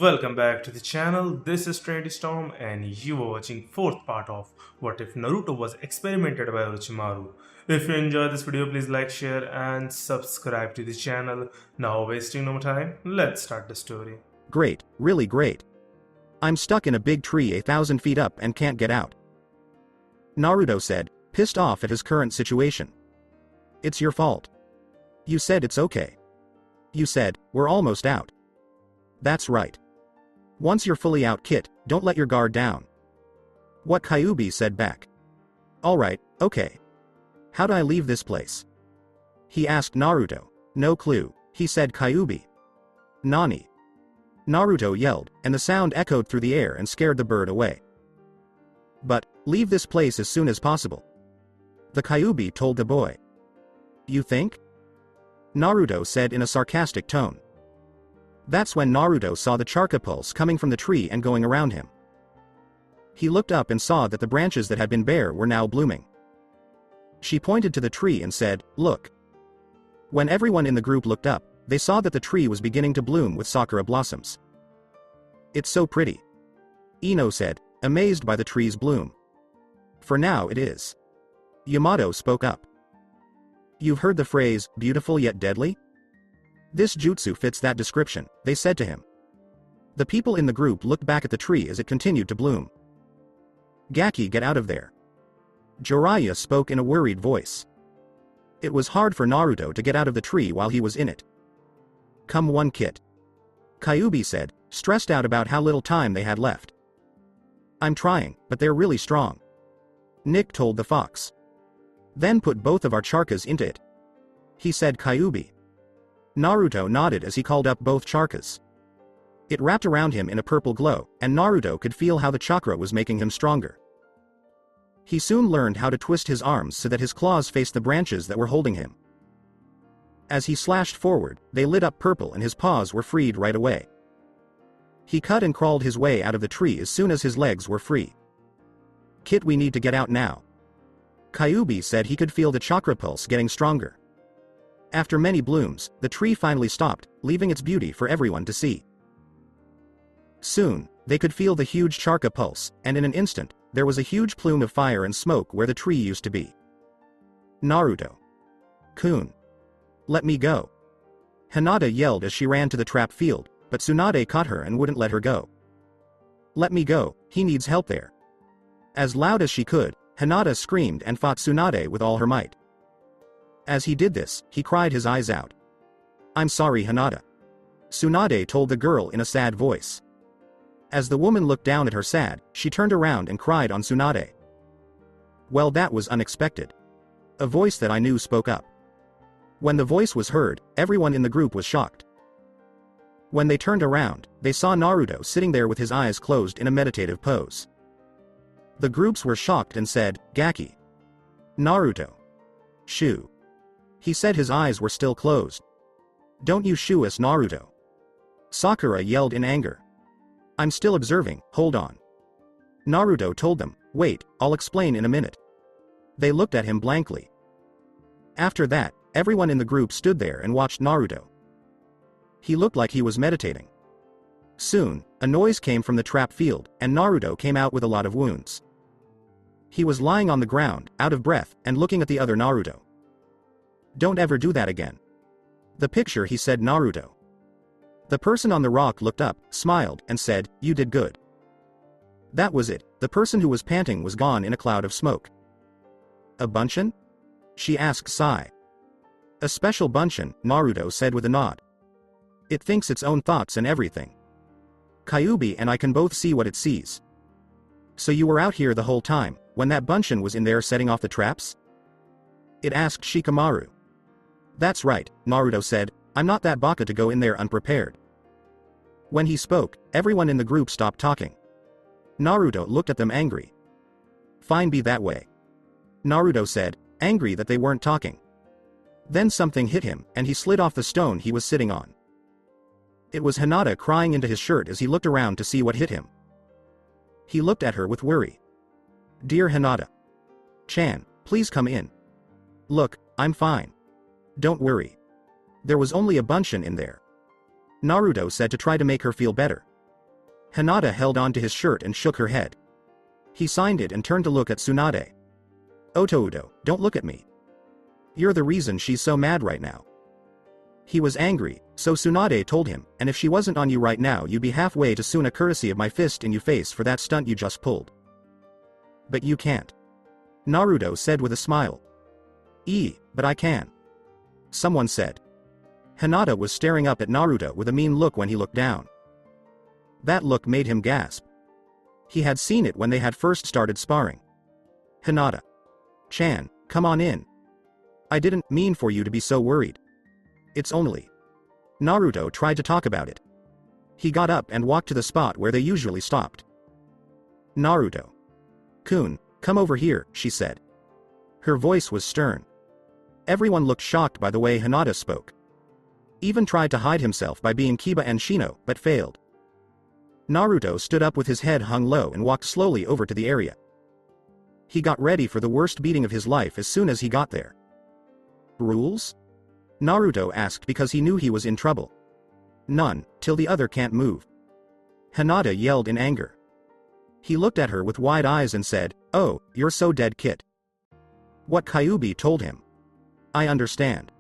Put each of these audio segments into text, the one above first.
Welcome back to the channel. This is Trinity Storm and you are watching fourth part of What If Naruto Was Experimented by Orochimaru. If you enjoyed this video, please like, share and subscribe to the channel. Now wasting no more time, let's start the story. Great, really great. I'm stuck in a big tree 1,000 feet up and can't get out. Naruto said, pissed off at his current situation. It's your fault. You said it's okay. You said, we're almost out. That's right. Once you're fully out, Kit, don't let your guard down. What Kyuubi said back. Alright, okay. How do I leave this place? He asked Naruto. No clue, he said Kyuubi. Nani? Naruto yelled, and the sound echoed through the air and scared the bird away. But, leave this place as soon as possible. The Kyuubi told the boy. You think? Naruto said in a sarcastic tone. That's when Naruto saw the Charka pulse coming from the tree and going around him. He looked up and saw that the branches that had been bare were now blooming. She pointed to the tree and said, look. When everyone in the group looked up, they saw that the tree was beginning to bloom with sakura blossoms. It's so pretty. Ino said, amazed by the tree's bloom. For now it is. Yamato spoke up. You've heard the phrase, beautiful yet deadly? This jutsu fits that description, they said to him. The people in the group looked back at the tree as it continued to bloom. Gaki, get out of there. Jiraiya spoke in a worried voice. It was hard for Naruto to get out of the tree while he was in it. Come one, Kit. Kyuubi said, stressed out about how little time they had left. I'm trying, but they're really strong. Nick told the fox. Then put both of our charkas into it. He said Kyuubi. Naruto nodded as he called up both charkas. It wrapped around him in a purple glow, and Naruto could feel how the chakra was making him stronger. He soon learned how to twist his arms so that his claws faced the branches that were holding him. As he slashed forward, they lit up purple and his paws were freed right away. He cut and crawled his way out of the tree as soon as his legs were free. Kit, we need to get out now. Kyuubi said he could feel the chakra pulse getting stronger. After many blooms, the tree finally stopped, leaving its beauty for everyone to see. Soon, they could feel the huge charka pulse, and in an instant, there was a huge plume of fire and smoke where the tree used to be. Naruto. Kun. Let me go. Hinata yelled as she ran to the trap field, but Tsunade caught her and wouldn't let her go. Let me go, he needs help there. As loud as she could, Hinata screamed and fought Tsunade with all her might. As he did this, he cried his eyes out. I'm sorry, Hinata. Tsunade told the girl in a sad voice. As the woman looked down at her sad, she turned around and cried on Tsunade. Well, that was unexpected. A voice that I knew spoke up. When the voice was heard, everyone in the group was shocked. When they turned around, they saw Naruto sitting there with his eyes closed in a meditative pose. The groups were shocked and said, Gaki. Naruto. Shoo. He said his eyes were still closed. Don't you shoo us, Naruto. Sakura yelled in anger. I'm still observing, hold on. Naruto told them, wait, I'll explain in a minute. They looked at him blankly. After that, everyone in the group stood there and watched Naruto. He looked like he was meditating. Soon, a noise came from the trap field, and Naruto came out with a lot of wounds. He was lying on the ground, out of breath, and looking at the other Naruto. Don't ever do that again. The picture, he said Naruto. The person on the rock looked up, smiled, and said, you did good. That was it, the person who was panting was gone in a cloud of smoke. A bunshin? She asked Sai. A special bunshin, Naruto said with a nod. It thinks its own thoughts and everything. Kyuubi and I can both see what it sees. So you were out here the whole time, when that bunshin was in there setting off the traps? It asked Shikamaru. That's right, Naruto said, I'm not that baka to go in there unprepared. When he spoke, everyone in the group stopped talking. Naruto looked at them angry. Fine, be that way. Naruto said, angry that they weren't talking. Then something hit him, and he slid off the stone he was sitting on. It was Hinata crying into his shirt as he looked around to see what hit him. He looked at her with worry. Dear Hinata. Chan, please come in. Look, I'm fine. Don't worry. There was only a bunshin in there. Naruto said to try to make her feel better. Hinata held on to his shirt and shook her head. He signed it and turned to look at Tsunade. Otoudo, don't look at me. You're the reason she's so mad right now. He was angry, so Tsunade told him, and if she wasn't on you right now you'd be halfway to Suna courtesy of my fist in your face for that stunt you just pulled. But you can't. Naruto said with a smile. But I can. Someone said. Hinata was staring up at Naruto with a mean look when he looked down. That look made him gasp. He had seen it when they had first started sparring. Hinata. Chan, come on in. I didn't mean for you to be so worried. It's only. Naruto tried to talk about it. He got up and walked to the spot where they usually stopped. Naruto. Kun, come over here, she said. Her voice was stern. Everyone looked shocked by the way Hinata spoke. Even tried to hide himself by being Kiba and Shino, but failed. Naruto stood up with his head hung low and walked slowly over to the area. He got ready for the worst beating of his life as soon as he got there. Rules? Naruto asked because he knew he was in trouble. None, till the other can't move. Hinata yelled in anger. He looked at her with wide eyes and said, "Oh, you're so dead, kid." What Kyuubi told him. I understand.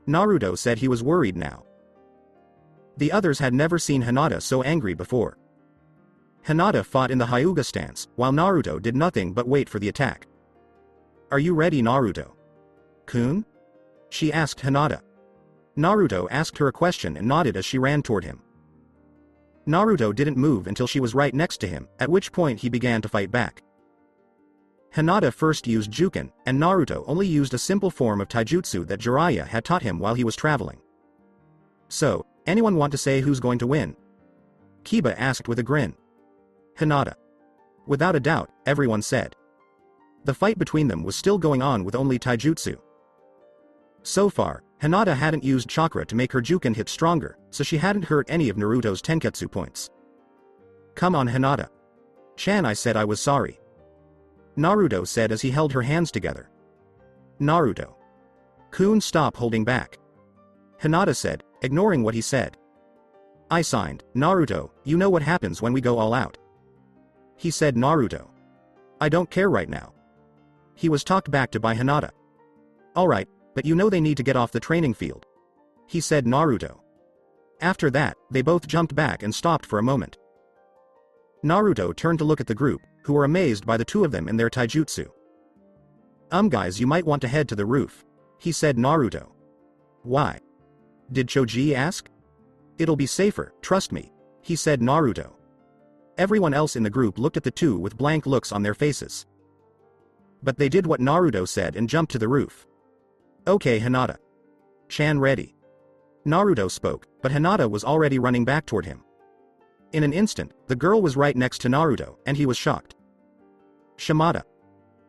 Naruto said he was worried now. The others had never seen Hinata so angry before. Hinata fought in the Hyuga stance, while Naruto did nothing but wait for the attack. Are you ready, Naruto? Kun? She asked Hinata. Naruto asked her a question and nodded as she ran toward him. Naruto didn't move until she was right next to him, at which point he began to fight back. Hinata first used Juken, and Naruto only used a simple form of taijutsu that Jiraiya had taught him while he was traveling. So, anyone want to say who's going to win? Kiba asked with a grin. Hinata. Without a doubt, everyone said. The fight between them was still going on with only taijutsu. So far, Hinata hadn't used chakra to make her Juken hit stronger, so she hadn't hurt any of Naruto's tenketsu points. Come on, Hinata. Chan, I said I was sorry. Naruto said as he held her hands together. Naruto. Kun, stop holding back. Hinata said, ignoring what he said. I signed. Naruto, you know what happens when we go all out. He said. Naruto. I don't care right now. He was talked back to by Hinata. Alright, but you know they need to get off the training field. He said. Naruto. After that, they both jumped back and stopped for a moment. Naruto turned to look at the group, who were amazed by the two of them in their taijutsu. Guys, you might want to head to the roof. He said. Naruto. Why? Did Choji ask? It'll be safer, trust me. He said. Naruto. Everyone else in the group looked at the two with blank looks on their faces. But they did what Naruto said and jumped to the roof. Okay, Hinata. Chan, ready. Naruto spoke, but Hinata was already running back toward him. In an instant, the girl was right next to Naruto, and he was shocked. Shimada.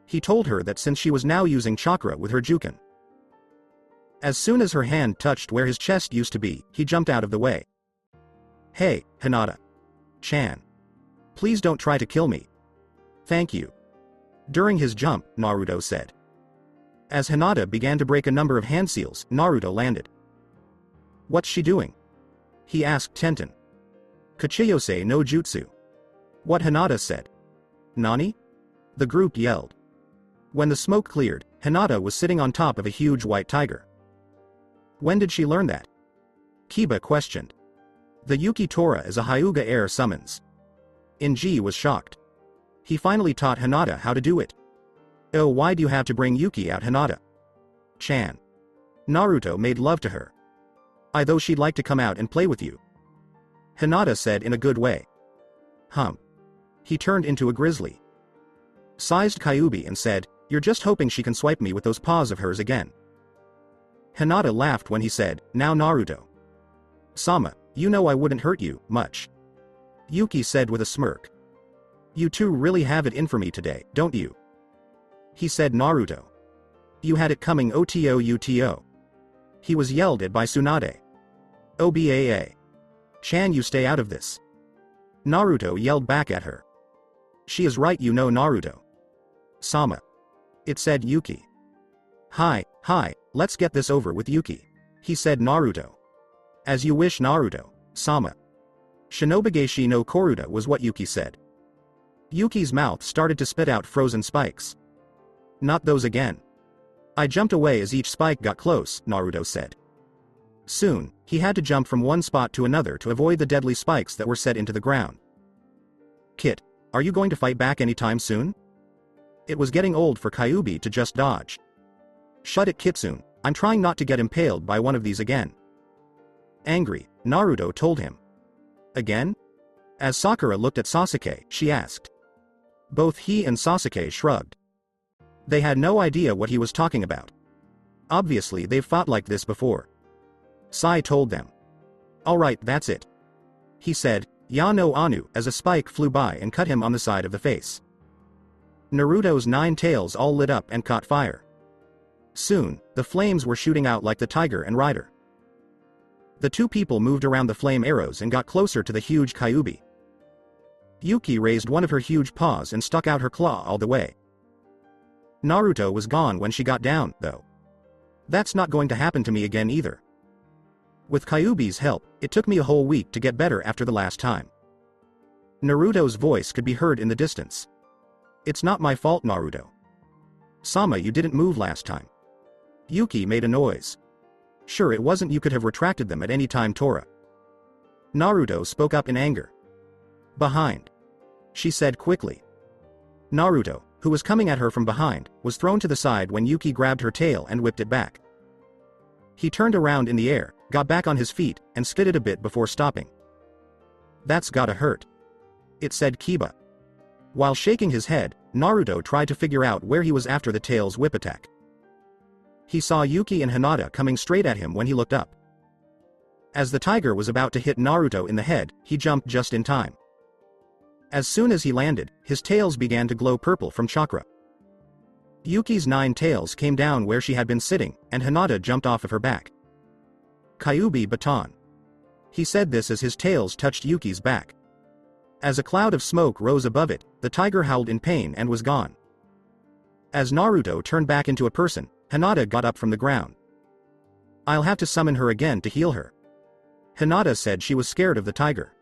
He told her that since she was now using chakra with her Juken. As soon as her hand touched where his chest used to be, he jumped out of the way. Hey, Hinata. Chan. Please don't try to kill me. Thank you. During his jump, Naruto said. As Hinata began to break a number of hand seals, Naruto landed. What's she doing? He asked Tenten. Kachiyose no jutsu. What Hinata said. Nani? The group yelled. When the smoke cleared, Hinata was sitting on top of a huge white tiger. When did she learn that? Kiba questioned. The Yuki Tora is a Hyuga air summons. Inji was shocked. He finally taught Hinata how to do it. Oh, why do you have to bring Yuki out, Hinata? Chan. Naruto made love to her. Though she'd like to come out and play with you. Hinata said in a good way. He turned into a grizzly. Sized Kyuubi and said, you're just hoping she can swipe me with those paws of hers again. Hinata laughed when he said, now Naruto. Sama, you know I wouldn't hurt you, much. Yuki said with a smirk. You two really have it in for me today, don't you? He said. Naruto. You had it coming, Oto. He was yelled at by Tsunade. Obaa. Chan, you stay out of this. Naruto yelled back at her. She is right, you know, Naruto. Sama. It said Yuki. Hi, let's get this over with, Yuki. He said. Naruto. As you wish, Naruto. Sama. Shinobigeshi no Koruda was what Yuki said. Yuki's mouth started to spit out frozen spikes. Not those again. I jumped away as each spike got close, Naruto said. Soon, he had to jump from one spot to another to avoid the deadly spikes that were set into the ground. Kit, are you going to fight back anytime soon? It was getting old for Kyuubi to just dodge. Shut it, Kitsune, I'm trying not to get impaled by one of these again. Angry, Naruto told him. Again? As Sakura looked at Sasuke, she asked. Both he and Sasuke shrugged. They had no idea what he was talking about. Obviously they've fought like this before. Sai told them. Alright, that's it. He said, Ya no Anu, as a spike flew by and cut him on the side of the face. Naruto's 9 tails all lit up and caught fire. Soon, the flames were shooting out like the tiger and rider. The two people moved around the flame arrows and got closer to the huge Kyuubi. Yuki raised one of her huge paws and stuck out her claw all the way. Naruto was gone when she got down, though. That's not going to happen to me again either. With Kyuubi's help, it took me a whole week to get better after the last time. Naruto's voice could be heard in the distance. It's not my fault, Naruto. Sama, you didn't move last time. Yuki made a noise. Sure, it wasn't, you could have retracted them at any time, Tora. Naruto spoke up in anger. Behind. She said quickly. Naruto, who was coming at her from behind, was thrown to the side when Yuki grabbed her tail and whipped it back. He turned around in the air, got back on his feet, and skidded a bit before stopping. That's gotta hurt. It said Kiba. While shaking his head, Naruto tried to figure out where he was after the tail's whip attack. He saw Yuki and Hinata coming straight at him when he looked up. As the tiger was about to hit Naruto in the head, he jumped just in time. As soon as he landed, his tails began to glow purple from chakra. Yuki's 9 tails came down where she had been sitting, and Hinata jumped off of her back. Kyuubi baton. He said this as his tails touched Yuki's back. As a cloud of smoke rose above it, the tiger howled in pain and was gone. As Naruto turned back into a person, Hinata got up from the ground. I'll have to summon her again to heal her. Hinata said she was scared of the tiger.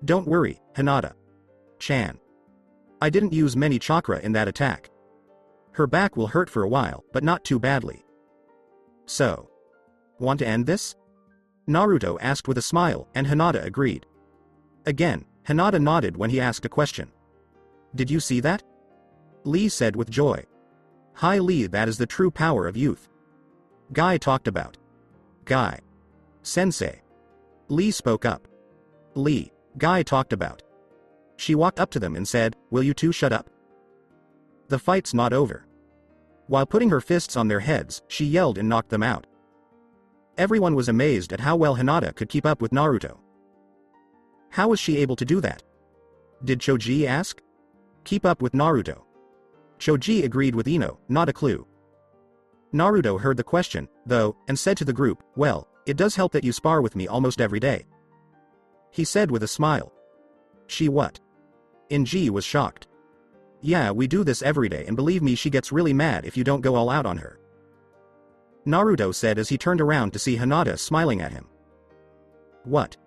Don't worry, Hinata-chan. I didn't use many chakra in that attack. Her back will hurt for a while, but not too badly. So, want to end this? Naruto asked with a smile, and Hinata agreed. Again, Hinata nodded when he asked a question. Did you see that? Lee said with joy. Hi Lee, that is the true power of youth. Guy talked about. Guy. Sensei. Lee spoke up. Lee, Guy talked about. She walked up to them and said, will you two shut up? The fight's not over. While putting her fists on their heads, she yelled and knocked them out. Everyone was amazed at how well Hinata could keep up with Naruto. How was she able to do that? Did Choji ask? Keep up with Naruto. Choji agreed with Ino, not a clue. Naruto heard the question, though, and said to the group, well, it does help that you spar with me almost every day. He said with a smile. She what? Inji was shocked. Yeah, we do this every day, and believe me, she gets really mad if you don't go all out on her. Naruto said as he turned around to see Hinata smiling at him. What?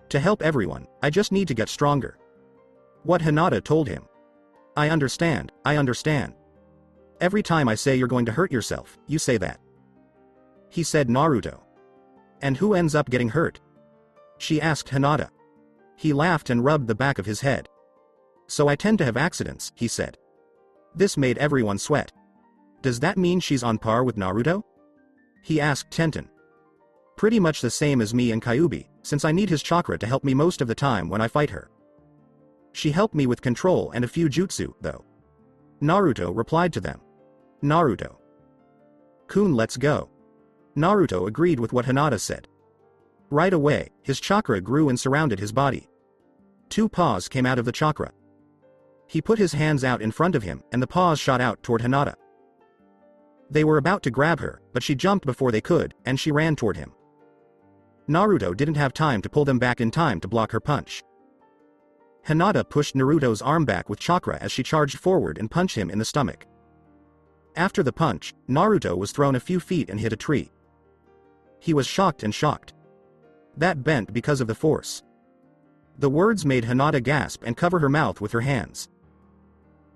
To help everyone, I just need to get stronger. What Hinata told him. I understand, I understand. Every time I say you're going to hurt yourself, you say that. He said Naruto. And who ends up getting hurt? She asked Hinata. He laughed and rubbed the back of his head. So I tend to have accidents, he said. This made everyone sweat. Does that mean she's on par with Naruto? He asked Tenten. Pretty much the same as me and Kyuubi, since I need his chakra to help me most of the time when I fight her. She helped me with control and a few jutsu, though. Naruto replied to them. Naruto. Kun, let's go. Naruto agreed with what Hinata said. Right away, his chakra grew and surrounded his body. 2 paws came out of the chakra. He put his hands out in front of him, and the paws shot out toward Hinata. They were about to grab her, but she jumped before they could, and she ran toward him. Naruto didn't have time to pull them back in time to block her punch. Hinata pushed Naruto's arm back with chakra as she charged forward and punched him in the stomach. After the punch, Naruto was thrown a few feet and hit a tree. He was shocked and shocked. That bent because of the force. The words made Hinata gasp and cover her mouth with her hands.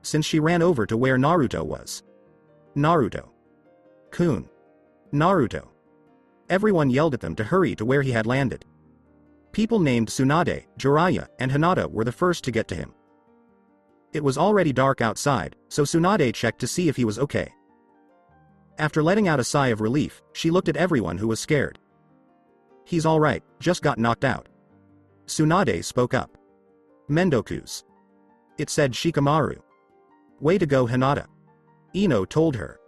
Since she ran over to where Naruto was. Naruto-kun. Naruto. Everyone yelled at them to hurry to where he had landed. People named Tsunade, Jiraiya, and Hinata were the first to get to him. It was already dark outside, so Tsunade checked to see if he was okay. After letting out a sigh of relief, she looked at everyone who was scared. He's alright, just got knocked out. Tsunade spoke up. Mendoku's. It said Shikamaru. Way to go, Hinata. Ino told her.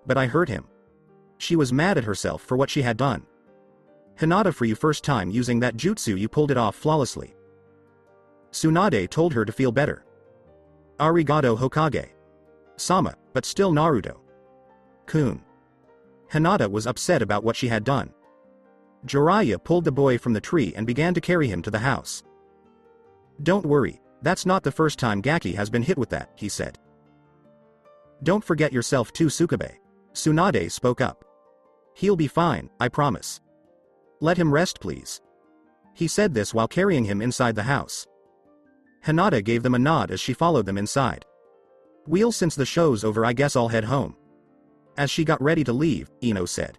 But I hurt him. She was mad at herself for what she had done. Hinata, for you first time using that jutsu, you pulled it off flawlessly. Tsunade told her to feel better. Arigato Hokage. Sama, but still Naruto-kun. Hinata was upset about what she had done. Jiraiya pulled the boy from the tree and began to carry him to the house. Don't worry, that's not the first time Gaki has been hit with that, he said. Don't forget yourself too, Tsukabe. Tsunade spoke up. He'll be fine, I promise. Let him rest, please. He said this while carrying him inside the house. Hinata gave them a nod as she followed them inside. Well, since the show's over, I guess I'll head home. As she got ready to leave, Ino said.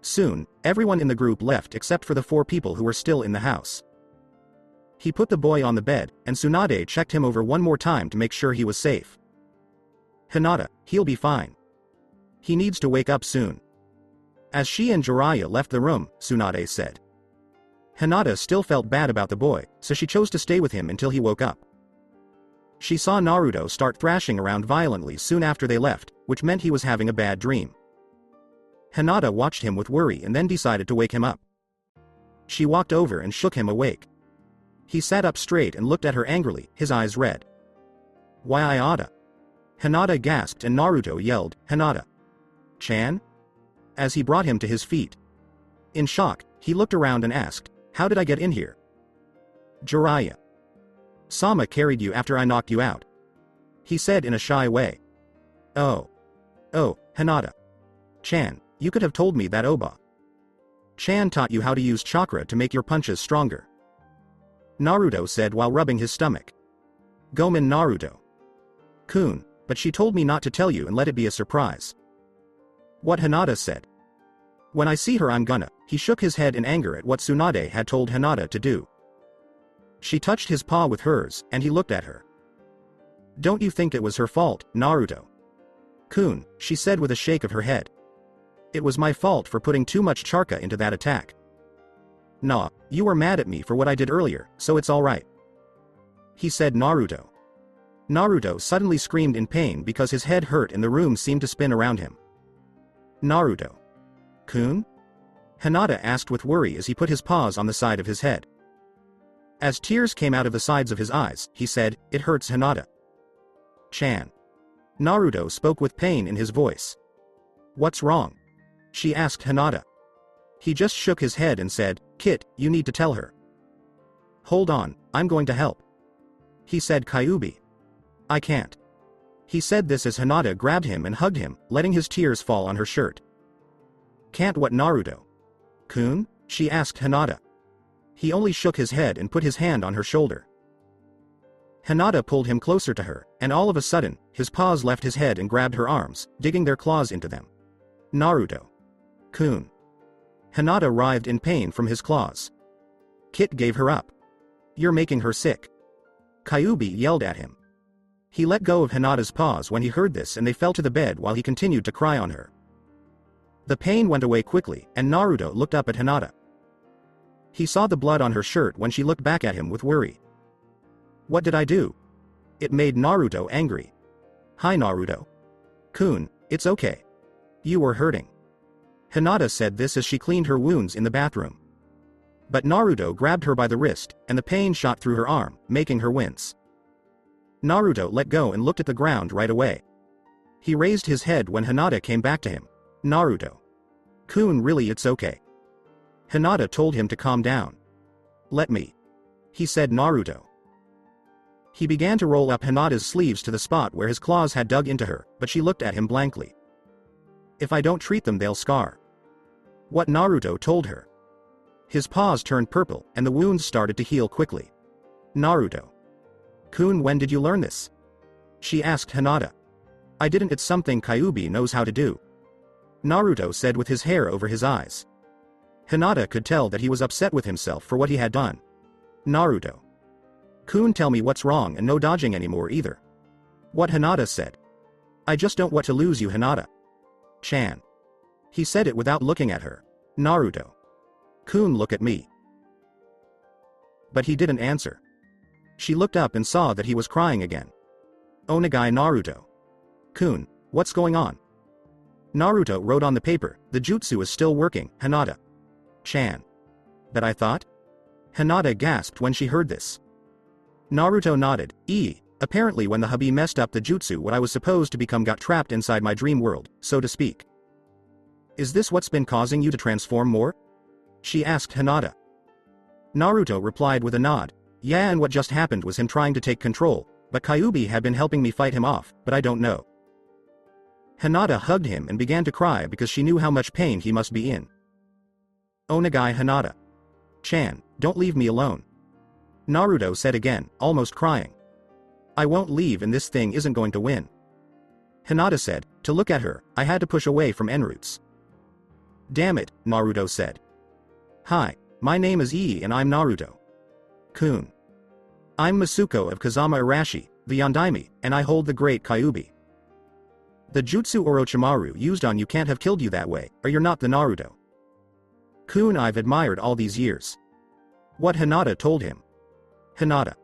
Soon, everyone in the group left except for the 4 people who were still in the house. He put the boy on the bed, and Tsunade checked him over one more time to make sure he was safe. Hinata, he'll be fine. He needs to wake up soon. As she and Jiraiya left the room, Tsunade said. Hinata still felt bad about the boy, so she chose to stay with him until he woke up. She saw Naruto start thrashing around violently soon after they left, which meant he was having a bad dream. Hinata watched him with worry and then decided to wake him up. She walked over and shook him awake. He sat up straight and looked at her angrily, his eyes red. Why I oughta? Hinata gasped and Naruto yelled, Hinata-chan? As he brought him to his feet. In shock, he looked around and asked, how did I get in here? Jiraiya. Sama carried you after I knocked you out. He said in a shy way. Oh, Hinata-chan, you could have told me that Oba-chan taught you how to use chakra to make your punches stronger. Naruto said while rubbing his stomach. Gomen Naruto-kun, but she told me not to tell you and let it be a surprise. What Hinata said. When I see her I'm gonna. He shook his head in anger at what Tsunade had told Hinata to do. She touched his paw with hers, and he looked at her. Don't you think it was her fault, Naruto-kun, she said with a shake of her head. It was my fault for putting too much chakra into that attack. Nah, you were mad at me for what I did earlier, so it's alright. He said Naruto. Naruto suddenly screamed in pain because his head hurt and the room seemed to spin around him. Naruto-kun? Hinata asked with worry as he put his paws on the side of his head. As tears came out of the sides of his eyes, he said, it hurts, Hinata-chan. Naruto spoke with pain in his voice. What's wrong? She asked Hinata. He just shook his head and said, Kit, you need to tell her. Hold on, I'm going to help. He said Kyuubi. I can't. He said this as Hinata grabbed him and hugged him, letting his tears fall on her shirt. Can't what, Naruto-kun? She asked Hinata. He only shook his head and put his hand on her shoulder. Hinata pulled him closer to her, and all of a sudden, his paws left his head and grabbed her arms, digging their claws into them. Naruto-kun. Hinata writhed in pain from his claws. Kit gave her up. You're making her sick. Kyuubi yelled at him. He let go of Hinata's paws when he heard this and they fell to the bed while he continued to cry on her. The pain went away quickly, and Naruto looked up at Hinata. He saw the blood on her shirt when she looked back at him with worry. What did I do? It made Naruto angry. Hi Naruto-kun, it's okay. You were hurting. Hinata said this as she cleaned her wounds in the bathroom. But Naruto grabbed her by the wrist, and the pain shot through her arm, making her wince. Naruto let go and looked at the ground right away. He raised his head when Hinata came back to him. Naruto-kun, really, it's okay. Hinata told him to calm down. Let me. He said Naruto. He began to roll up Hinata's sleeves to the spot where his claws had dug into her, but she looked at him blankly. If I don't treat them they'll scar. What Naruto told her. His paws turned purple, and the wounds started to heal quickly. Naruto. Kun, when did you learn this? She asked Hinata. I didn't, it's something Kyuubi knows how to do. Naruto said with his hair over his eyes. Hinata could tell that he was upset with himself for what he had done. Naruto. Kun, tell me what's wrong, and no dodging anymore either. What Hinata said. I just don't want to lose you, Hinata. Chan. He said it without looking at her. Naruto. Kun, look at me. But he didn't answer. She looked up and saw that he was crying again. Onegai Naruto. Kun, what's going on? Naruto wrote on the paper, the jutsu is still working, Hinata. Chan. That I thought? Hinata gasped when she heard this. Naruto nodded. Apparently when the hubby messed up the jutsu, what I was supposed to become got trapped inside my dream world, so to speak. Is this what's been causing you to transform more? She asked Hinata. Naruto replied with a nod. Yeah, and what just happened was him trying to take control, but Kyuubi had been helping me fight him off, but I don't know. Hinata hugged him and began to cry because she knew how much pain he must be in. Onegai Hinata. Chan, don't leave me alone. Naruto said again, almost crying. I won't leave and this thing isn't going to win. Hinata said, to look at her, I had to push away from Enroots. Damn it, Naruto said. Hi, my name is and I'm Naruto. Kun. I'm Masuko of Kazama Arashi, the Yondaime, and I hold the great Kyuubi. The jutsu Orochimaru used on you can't have killed you that way, or you're not the Naruto. Kun, I've admired all these years. What Hinata told him. Hinata.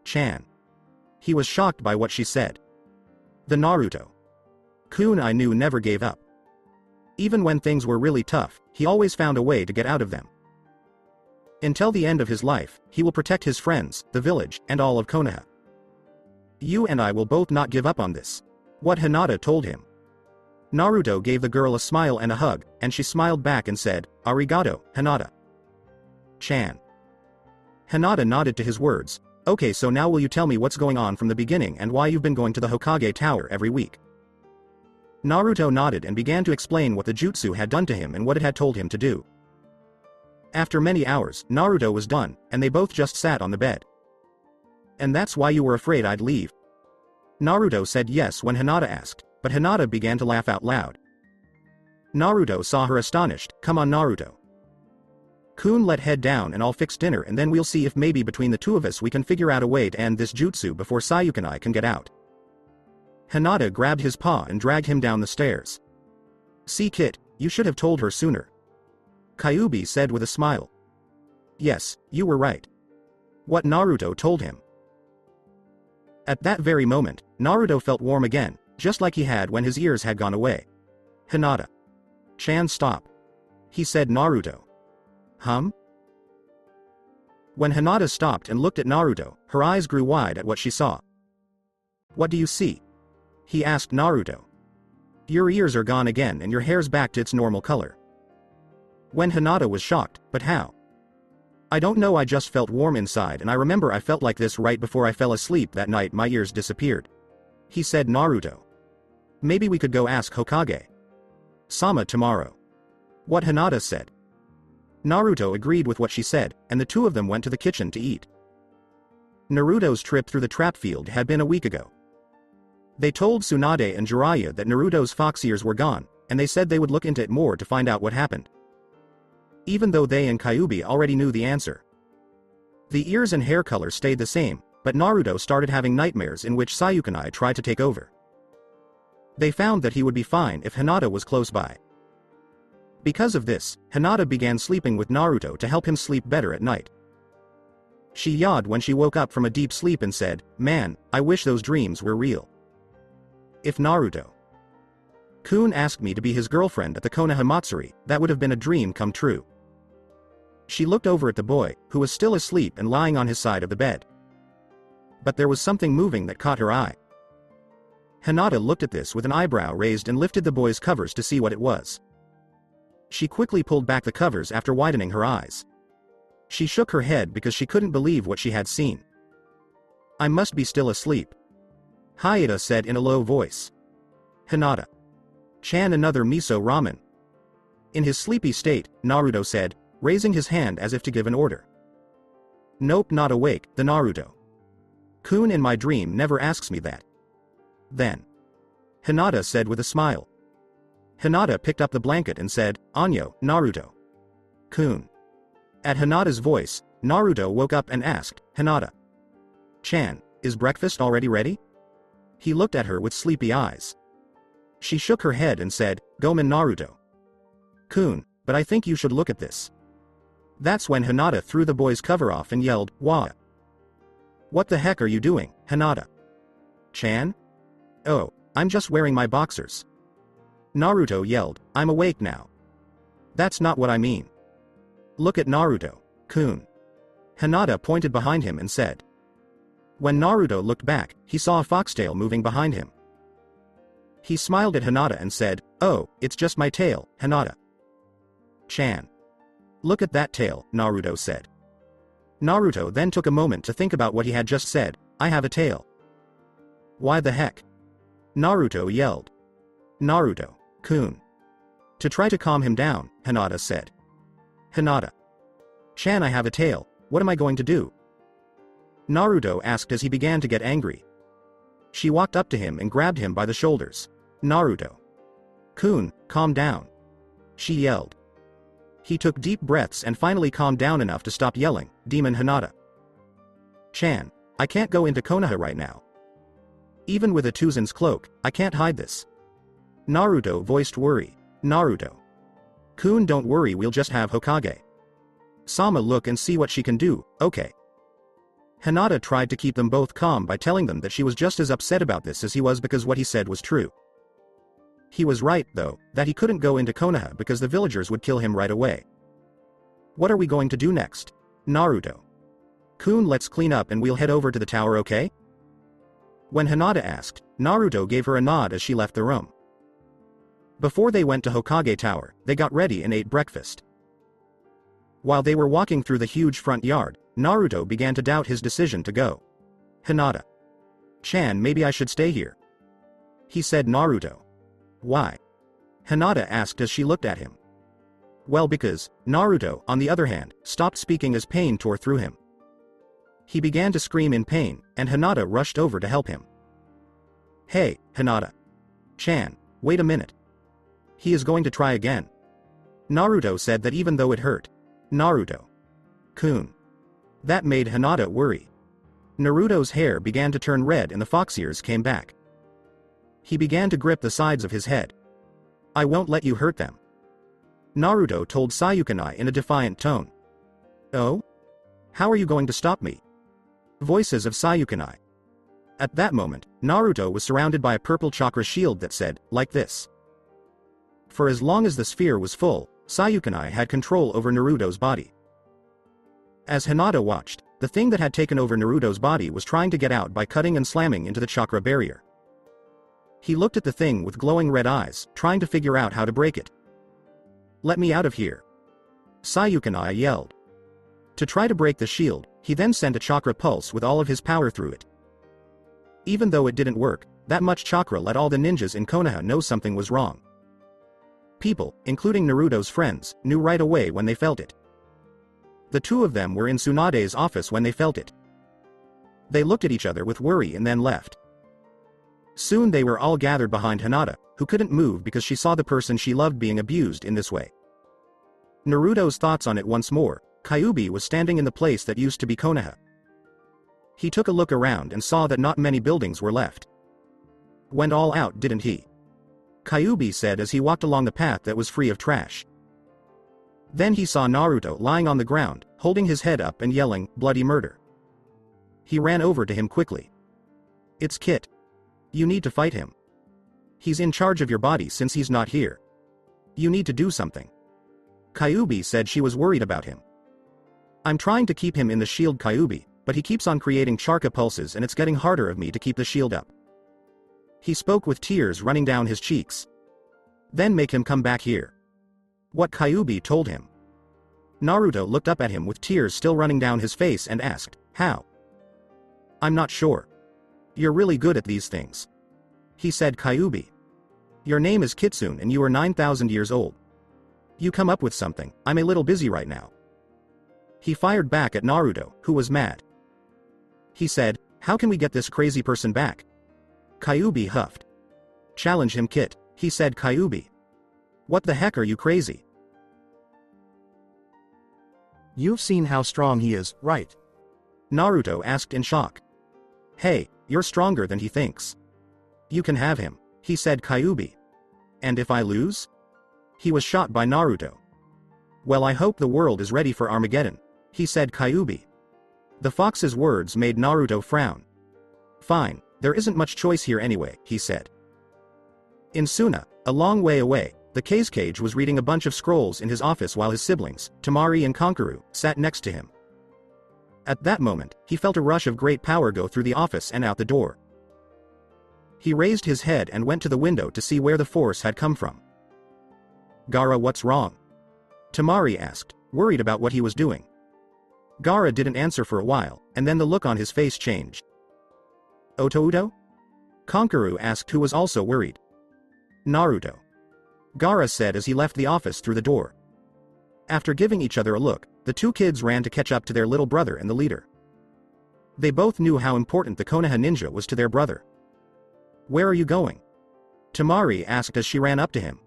Chan. He was shocked by what she said. The Naruto. Kun I knew never gave up. Even when things were really tough, he always found a way to get out of them. Until the end of his life, he will protect his friends, the village, and all of Konoha. You and I will both not give up on this. What Hinata told him. Naruto gave the girl a smile and a hug, and she smiled back and said, Arigato, Hinata. Chan. Hinata nodded to his words. Okay, so now will you tell me what's going on from the beginning and why you've been going to the Hokage Tower every week? Naruto nodded and began to explain what the jutsu had done to him and what it had told him to do. After many hours, Naruto was done, and they both just sat on the bed. And that's why you were afraid I'd leave? Naruto said yes when Hinata asked, but Hinata began to laugh out loud. Naruto saw her astonished. Come on, Naruto. Kun, let head down and I'll fix dinner and then we'll see if maybe between the two of us we can figure out a way to end this jutsu before Sayuki and I can get out. Hinata grabbed his paw and dragged him down the stairs. See Kit, you should have told her sooner. Kyuubi said with a smile. Yes, you were right. What Naruto told him. At that very moment, Naruto felt warm again, just like he had when his ears had gone away. Hinata. Chan, stop. He said. Naruto. When Hinata stopped and looked at Naruto, her eyes grew wide at what she saw. What do you see? He asked Naruto. Your ears are gone again and your hair's back to its normal color. When Hinata was shocked, but how? I don't know, I just felt warm inside and I remember I felt like this right before I fell asleep that night, my ears disappeared. He said. Naruto. Maybe we could go ask Hokage Sama tomorrow. What Hinata said. Naruto agreed with what she said, and the two of them went to the kitchen to eat. Naruto's trip through the trap field had been a week ago. They told Tsunade and Jiraiya that Naruto's fox ears were gone, and they said they would look into it more to find out what happened. Even though they and Kyuubi already knew the answer. The ears and hair color stayed the same, but Naruto started having nightmares in which Sayuki tried to take over. They found that he would be fine if Hinata was close by. Because of this, Hinata began sleeping with Naruto to help him sleep better at night. She yawned when she woke up from a deep sleep and said, Man, I wish those dreams were real. If Naruto Kun asked me to be his girlfriend at the Konoha Matsuri, that would have been a dream come true. She looked over at the boy, who was still asleep and lying on his side of the bed. But there was something moving that caught her eye. Hinata looked at this with an eyebrow raised and lifted the boy's covers to see what it was. She quickly pulled back the covers after widening her eyes. She shook her head because she couldn't believe what she had seen. I must be still asleep. Hayata said in a low voice. Hinata. Chan, another miso ramen. In his sleepy state, Naruto said, raising his hand as if to give an order. Nope, not awake, the Naruto. Kun in my dream never asks me that. Then. Hinata said with a smile. Hinata picked up the blanket and said, Anyo, Naruto. Kun. At Hinata's voice, Naruto woke up and asked, Hinata. Chan, is breakfast already ready? He looked at her with sleepy eyes. She shook her head and said, Gomen Naruto. Kun, but I think you should look at this. That's when Hinata threw the boy's cover off and yelled, Wah! What the heck are you doing, Hinata? Chan? Oh, I'm just wearing my boxers. Naruto yelled, I'm awake now. That's not what I mean. Look at Naruto, Kun. Hinata pointed behind him and said. When Naruto looked back, he saw a foxtail moving behind him. He smiled at Hinata and said, Oh, it's just my tail, Hinata. Chan. Look at that tail, Naruto said. Naruto then took a moment to think about what he had just said, I have a tail. Why the heck? Naruto yelled. Naruto, Kun. To try to calm him down, Hinata said. Hinata. Chan, I have a tail, what am I going to do? Naruto asked as he began to get angry. She walked up to him and grabbed him by the shoulders. Naruto. Kun, calm down. She yelled. He took deep breaths and finally calmed down enough to stop yelling, Demon Hinata. Chan, I can't go into Konoha right now. Even with a Tuzan's cloak, I can't hide this. Naruto voiced worry. Naruto. Kun, don't worry, we'll just have Hokage. Sama, look and see what she can do, okay. Hinata tried to keep them both calm by telling them that she was just as upset about this as he was because what he said was true. He was right, though, that he couldn't go into Konoha because the villagers would kill him right away. What are we going to do next? Naruto. Kun, let's clean up and we'll head over to the tower, okay? When Hinata asked, Naruto gave her a nod as she left the room. Before they went to Hokage Tower, they got ready and ate breakfast. While they were walking through the huge front yard, Naruto began to doubt his decision to go. Hinata. Chan, maybe I should stay here. He said. Naruto. Why? Hinata asked as she looked at him. Well, because, Naruto, on the other hand, stopped speaking as pain tore through him. He began to scream in pain, and Hinata rushed over to help him. Hey, Hinata. Chan, wait a minute. He is going to try again. Naruto said that even though it hurt. Naruto. Kun. That made Hinata worry. Naruto's hair began to turn red and the fox ears came back. He began to grip the sides of his head. I won't let you hurt them. Naruto told Sayukanai in a defiant tone. Oh? How are you going to stop me? Voices of Sayukanai. At that moment, Naruto was surrounded by a purple chakra shield that said, like this. For as long as the sphere was full, Sayukanai had control over Naruto's body. As Hinata watched, the thing that had taken over Naruto's body was trying to get out by cutting and slamming into the chakra barrier. He looked at the thing with glowing red eyes, trying to figure out how to break it. Let me out of here. Sayukanai yelled. To try to break the shield, he then sent a chakra pulse with all of his power through it. Even though it didn't work, that much chakra let all the ninjas in Konoha know something was wrong. People, including Naruto's friends, knew right away when they felt it. The two of them were in Tsunade's office when they felt it. They looked at each other with worry and then left. Soon they were all gathered behind Hinata, who couldn't move because she saw the person she loved being abused in this way. Naruto's thoughts on it once more, Kyuubi was standing in the place that used to be Konoha. He took a look around and saw that not many buildings were left. Went all out, didn't he? Kyuubi said as he walked along the path that was free of trash. Then he saw Naruto lying on the ground, holding his head up and yelling, bloody murder. He ran over to him quickly. It's Kit. You need to fight him. He's in charge of your body since he's not here. You need to do something. Kyuubi said she was worried about him. I'm trying to keep him in the shield, Kyuubi, but he keeps on creating chakra pulses and it's getting harder of me to keep the shield up. He spoke with tears running down his cheeks. Then make him come back here. What Kyuubi told him. Naruto looked up at him with tears still running down his face and asked, how? I'm not sure. You're really good at these things. He said. Kyuubi. Your name is Kitsune and you are 9,000 years old. You come up with something, I'm a little busy right now. He fired back at Naruto, who was mad. He said, how can we get this crazy person back? Kyuubi huffed. Challenge him, Kit, he said. Kyuubi. What the heck, are you crazy? You've seen how strong he is, right? Naruto asked in shock. Hey, you're stronger than he thinks. You can have him, he said. Kyuubi. And if I lose? He was shot by Naruto. Well, I hope the world is ready for Armageddon, he said. Kyuubi. The fox's words made Naruto frown. Fine, there isn't much choice here anyway, he said. In Suna, a long way away, the Kazekage was reading a bunch of scrolls in his office while his siblings, Temari and Konkaru, sat next to him. At that moment, he felt a rush of great power go through the office and out the door. He raised his head and went to the window to see where the force had come from. Gaara, what's wrong? Temari asked, worried about what he was doing. Gaara didn't answer for a while, and then the look on his face changed. Otouto? Konkaru asked, who was also worried. Naruto. Gaara said as he left the office through the door. After giving each other a look, the two kids ran to catch up to their little brother and the leader. They both knew how important the Konoha ninja was to their brother. Where are you going? Temari asked as she ran up to him.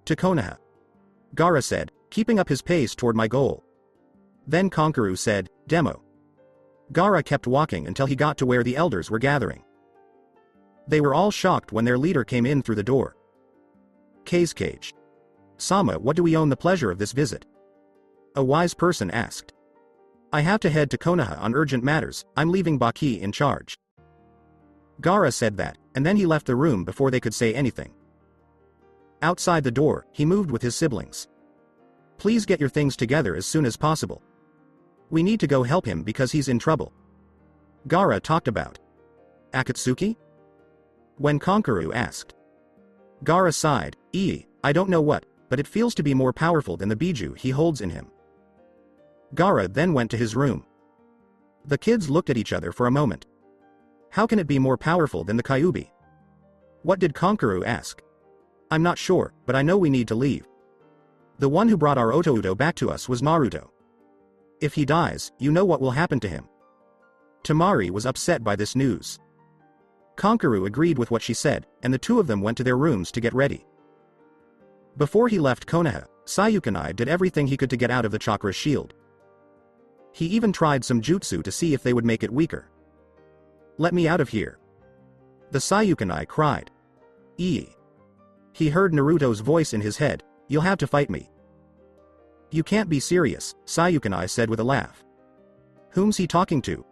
To Konoha. Gaara said, keeping up his pace toward my goal. Then Konkaru said, Demo. Gaara kept walking until he got to where the elders were gathering. They were all shocked when their leader came in through the door. Kazekage. Sama, what do we own the pleasure of this visit? A wise person asked. I have to head to Konoha on urgent matters, I'm leaving Baki in charge. Gaara said that, and then he left the room before they could say anything. Outside the door, he moved with his siblings. Please get your things together as soon as possible. We need to go help him because he's in trouble. Gaara talked about. Akatsuki? When Konkaru asked. Gaara sighed, I don't know what, but it feels to be more powerful than the Biju he holds in him. Gaara then went to his room. The kids looked at each other for a moment. How can it be more powerful than the Kyuubi? What did Konkaru ask? I'm not sure, but I know we need to leave. The one who brought our Otouto back to us was Naruto. If he dies, you know what will happen to him. Temari was upset by this news. Konkaru agreed with what she said, and the two of them went to their rooms to get ready. Before he left Konoha, Sayukanai did everything he could to get out of the chakra shield. He even tried some jutsu to see if they would make it weaker. Let me out of here. The Sayukanai cried. He heard Naruto's voice in his head, you'll have to fight me. You can't be serious, Sayukanai said with a laugh. Whom's he talking to?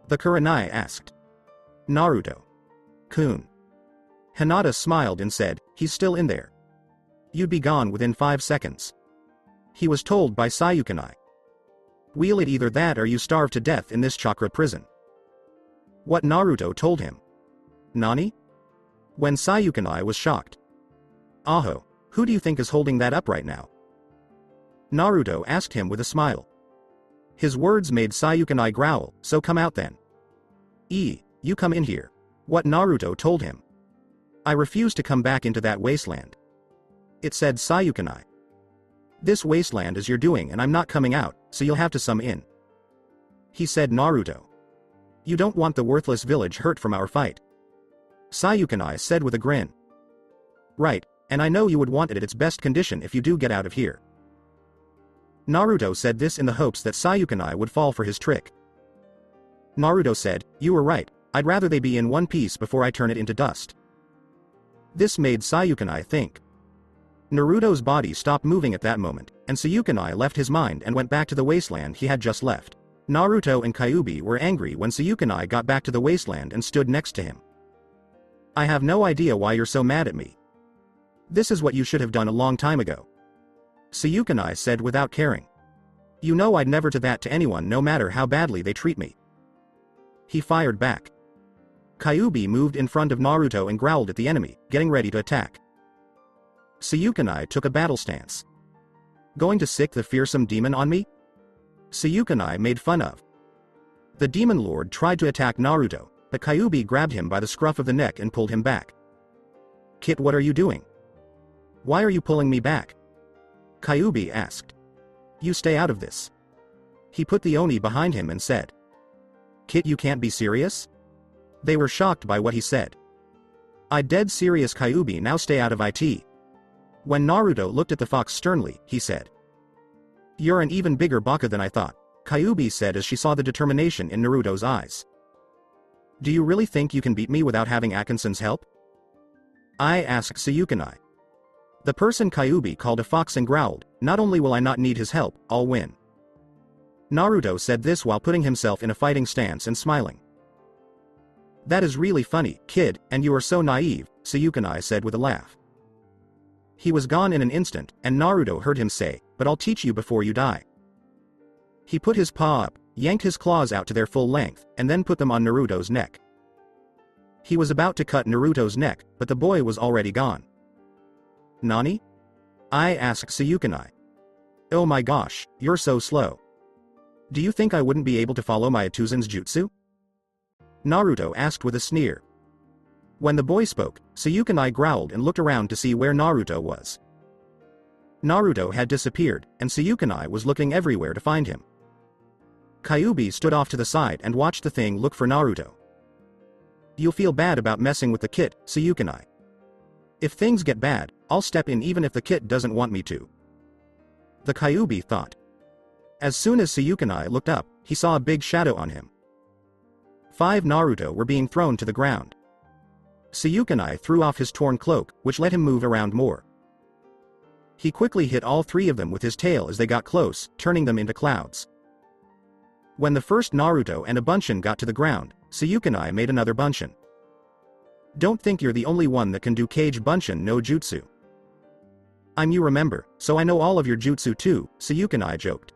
The Kurenai asked. Naruto. Kun. Hinata smiled and said, he's still in there. You'd be gone within 5 seconds. He was told by Sayukanai. We'll it either that or you starve to death in this chakra prison. What Naruto told him. Nani? When Sayukanai was shocked. Aho, who do you think is holding that up right now? Naruto asked him with a smile. His words made Sayukanai growl, so come out then. You come in here. What Naruto told him. I refuse to come back into that wasteland. It said Sayukanai. This wasteland is your doing and I'm not coming out, so you'll have to sum in. He said Naruto. You don't want the worthless village hurt from our fight. Sayukanai said with a grin. Right, and I know you would want it at its best condition if you do get out of here. Naruto said this in the hopes that Sayukanai would fall for his trick. Naruto said, you were right, I'd rather they be in one piece before I turn it into dust. This made Sayukanai think. Naruto's body stopped moving at that moment, and Sayukanai left his mind and went back to the wasteland he had just left. Naruto and Kyuubi were angry when Sayukanai got back to the wasteland and stood next to him. I have no idea why you're so mad at me. This is what you should have done a long time ago. Sayukanai said without caring. You know I'd never do that to anyone no matter how badly they treat me. He fired back. Kyuubi moved in front of Naruto and growled at the enemy, getting ready to attack. Sayukanai took a battle stance. Going to sick the fearsome demon on me? Sayukanai made fun of. The demon lord tried to attack Naruto, but Kyuubi grabbed him by the scruff of the neck and pulled him back. Kit, what are you doing? Why are you pulling me back? Kyuubi asked. You stay out of this. He put the Oni behind him and said. Kit, you can't be serious? They were shocked by what he said. I dead serious, Kyuubi, now stay out of it. When Naruto looked at the fox sternly, he said. You're an even bigger baka than I thought, Kyuubi said as she saw the determination in Naruto's eyes. Do you really think you can beat me without having Akanson's help? I asked Sayukanai. The person Kyuubi called a fox and growled, not only will I not need his help, I'll win. Naruto said this while putting himself in a fighting stance and smiling. That is really funny, kid, and you are so naive, Sayukanai said with a laugh. He was gone in an instant, and Naruto heard him say, but I'll teach you before you die. He put his paw up, yanked his claws out to their full length, and then put them on Naruto's neck. He was about to cut Naruto's neck, but the boy was already gone. Nani? I asked Sayukanai. Oh my gosh, you're so slow. Do you think I wouldn't be able to follow my Atuzan's jutsu? Naruto asked with a sneer. When the boy spoke, Sayukanai growled and looked around to see where Naruto was. Naruto had disappeared, and Sayukanai was looking everywhere to find him. Kyuubi stood off to the side and watched the thing look for Naruto. You'll feel bad about messing with the kit, Sayukanai. If things get bad, I'll step in even if the kit doesn't want me to. The Kyuubi thought. As soon as Sayukanai looked up, he saw a big shadow on him. 5 Naruto were being thrown to the ground. Sayukanai threw off his torn cloak, which let him move around more. He quickly hit all 3 of them with his tail as they got close, turning them into clouds. When the first Naruto and a Bunshin got to the ground, Sayukanai made another Bunshin. Don't think you're the only one that can do Kage Bunshin no Jutsu. I'm you remember, so I know all of your jutsu too, Sayukanai joked.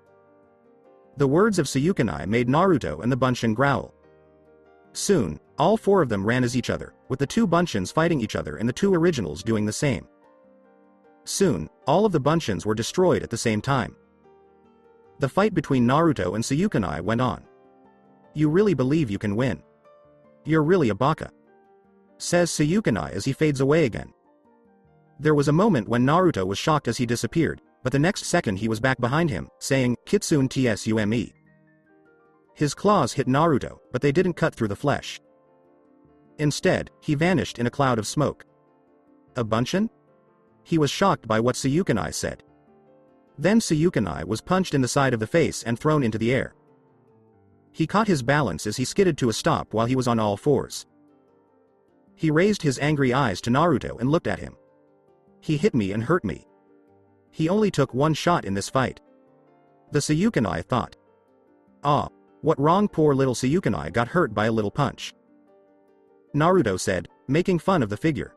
The words of Sayukanai made Naruto and the Bunshin growl. Soon, all 4 of them ran as each other, with the 2 Bunshins fighting each other and the 2 originals doing the same. Soon, all of the Bunshins were destroyed at the same time. The fight between Naruto and Sayukanai went on. You really believe you can win? You're really a baka, says Sayukanai as he fades away again. There was a moment when Naruto was shocked as he disappeared, but the next second he was back behind him, saying, Kitsune Tsume. His claws hit Naruto, but they didn't cut through the flesh. Instead, he vanished in a cloud of smoke. A Bunshin? He was shocked by what Sayukanai said. Then Sayukanai was punched in the side of the face and thrown into the air. He caught his balance as he skidded to a stop while he was on all 4s. He raised his angry eyes to Naruto and looked at him. He hit me and hurt me. He only took 1 shot in this fight. The Sayukanai thought. Ah, what wrong, poor little Sayukanai got hurt by a little punch. Naruto said, making fun of the figure.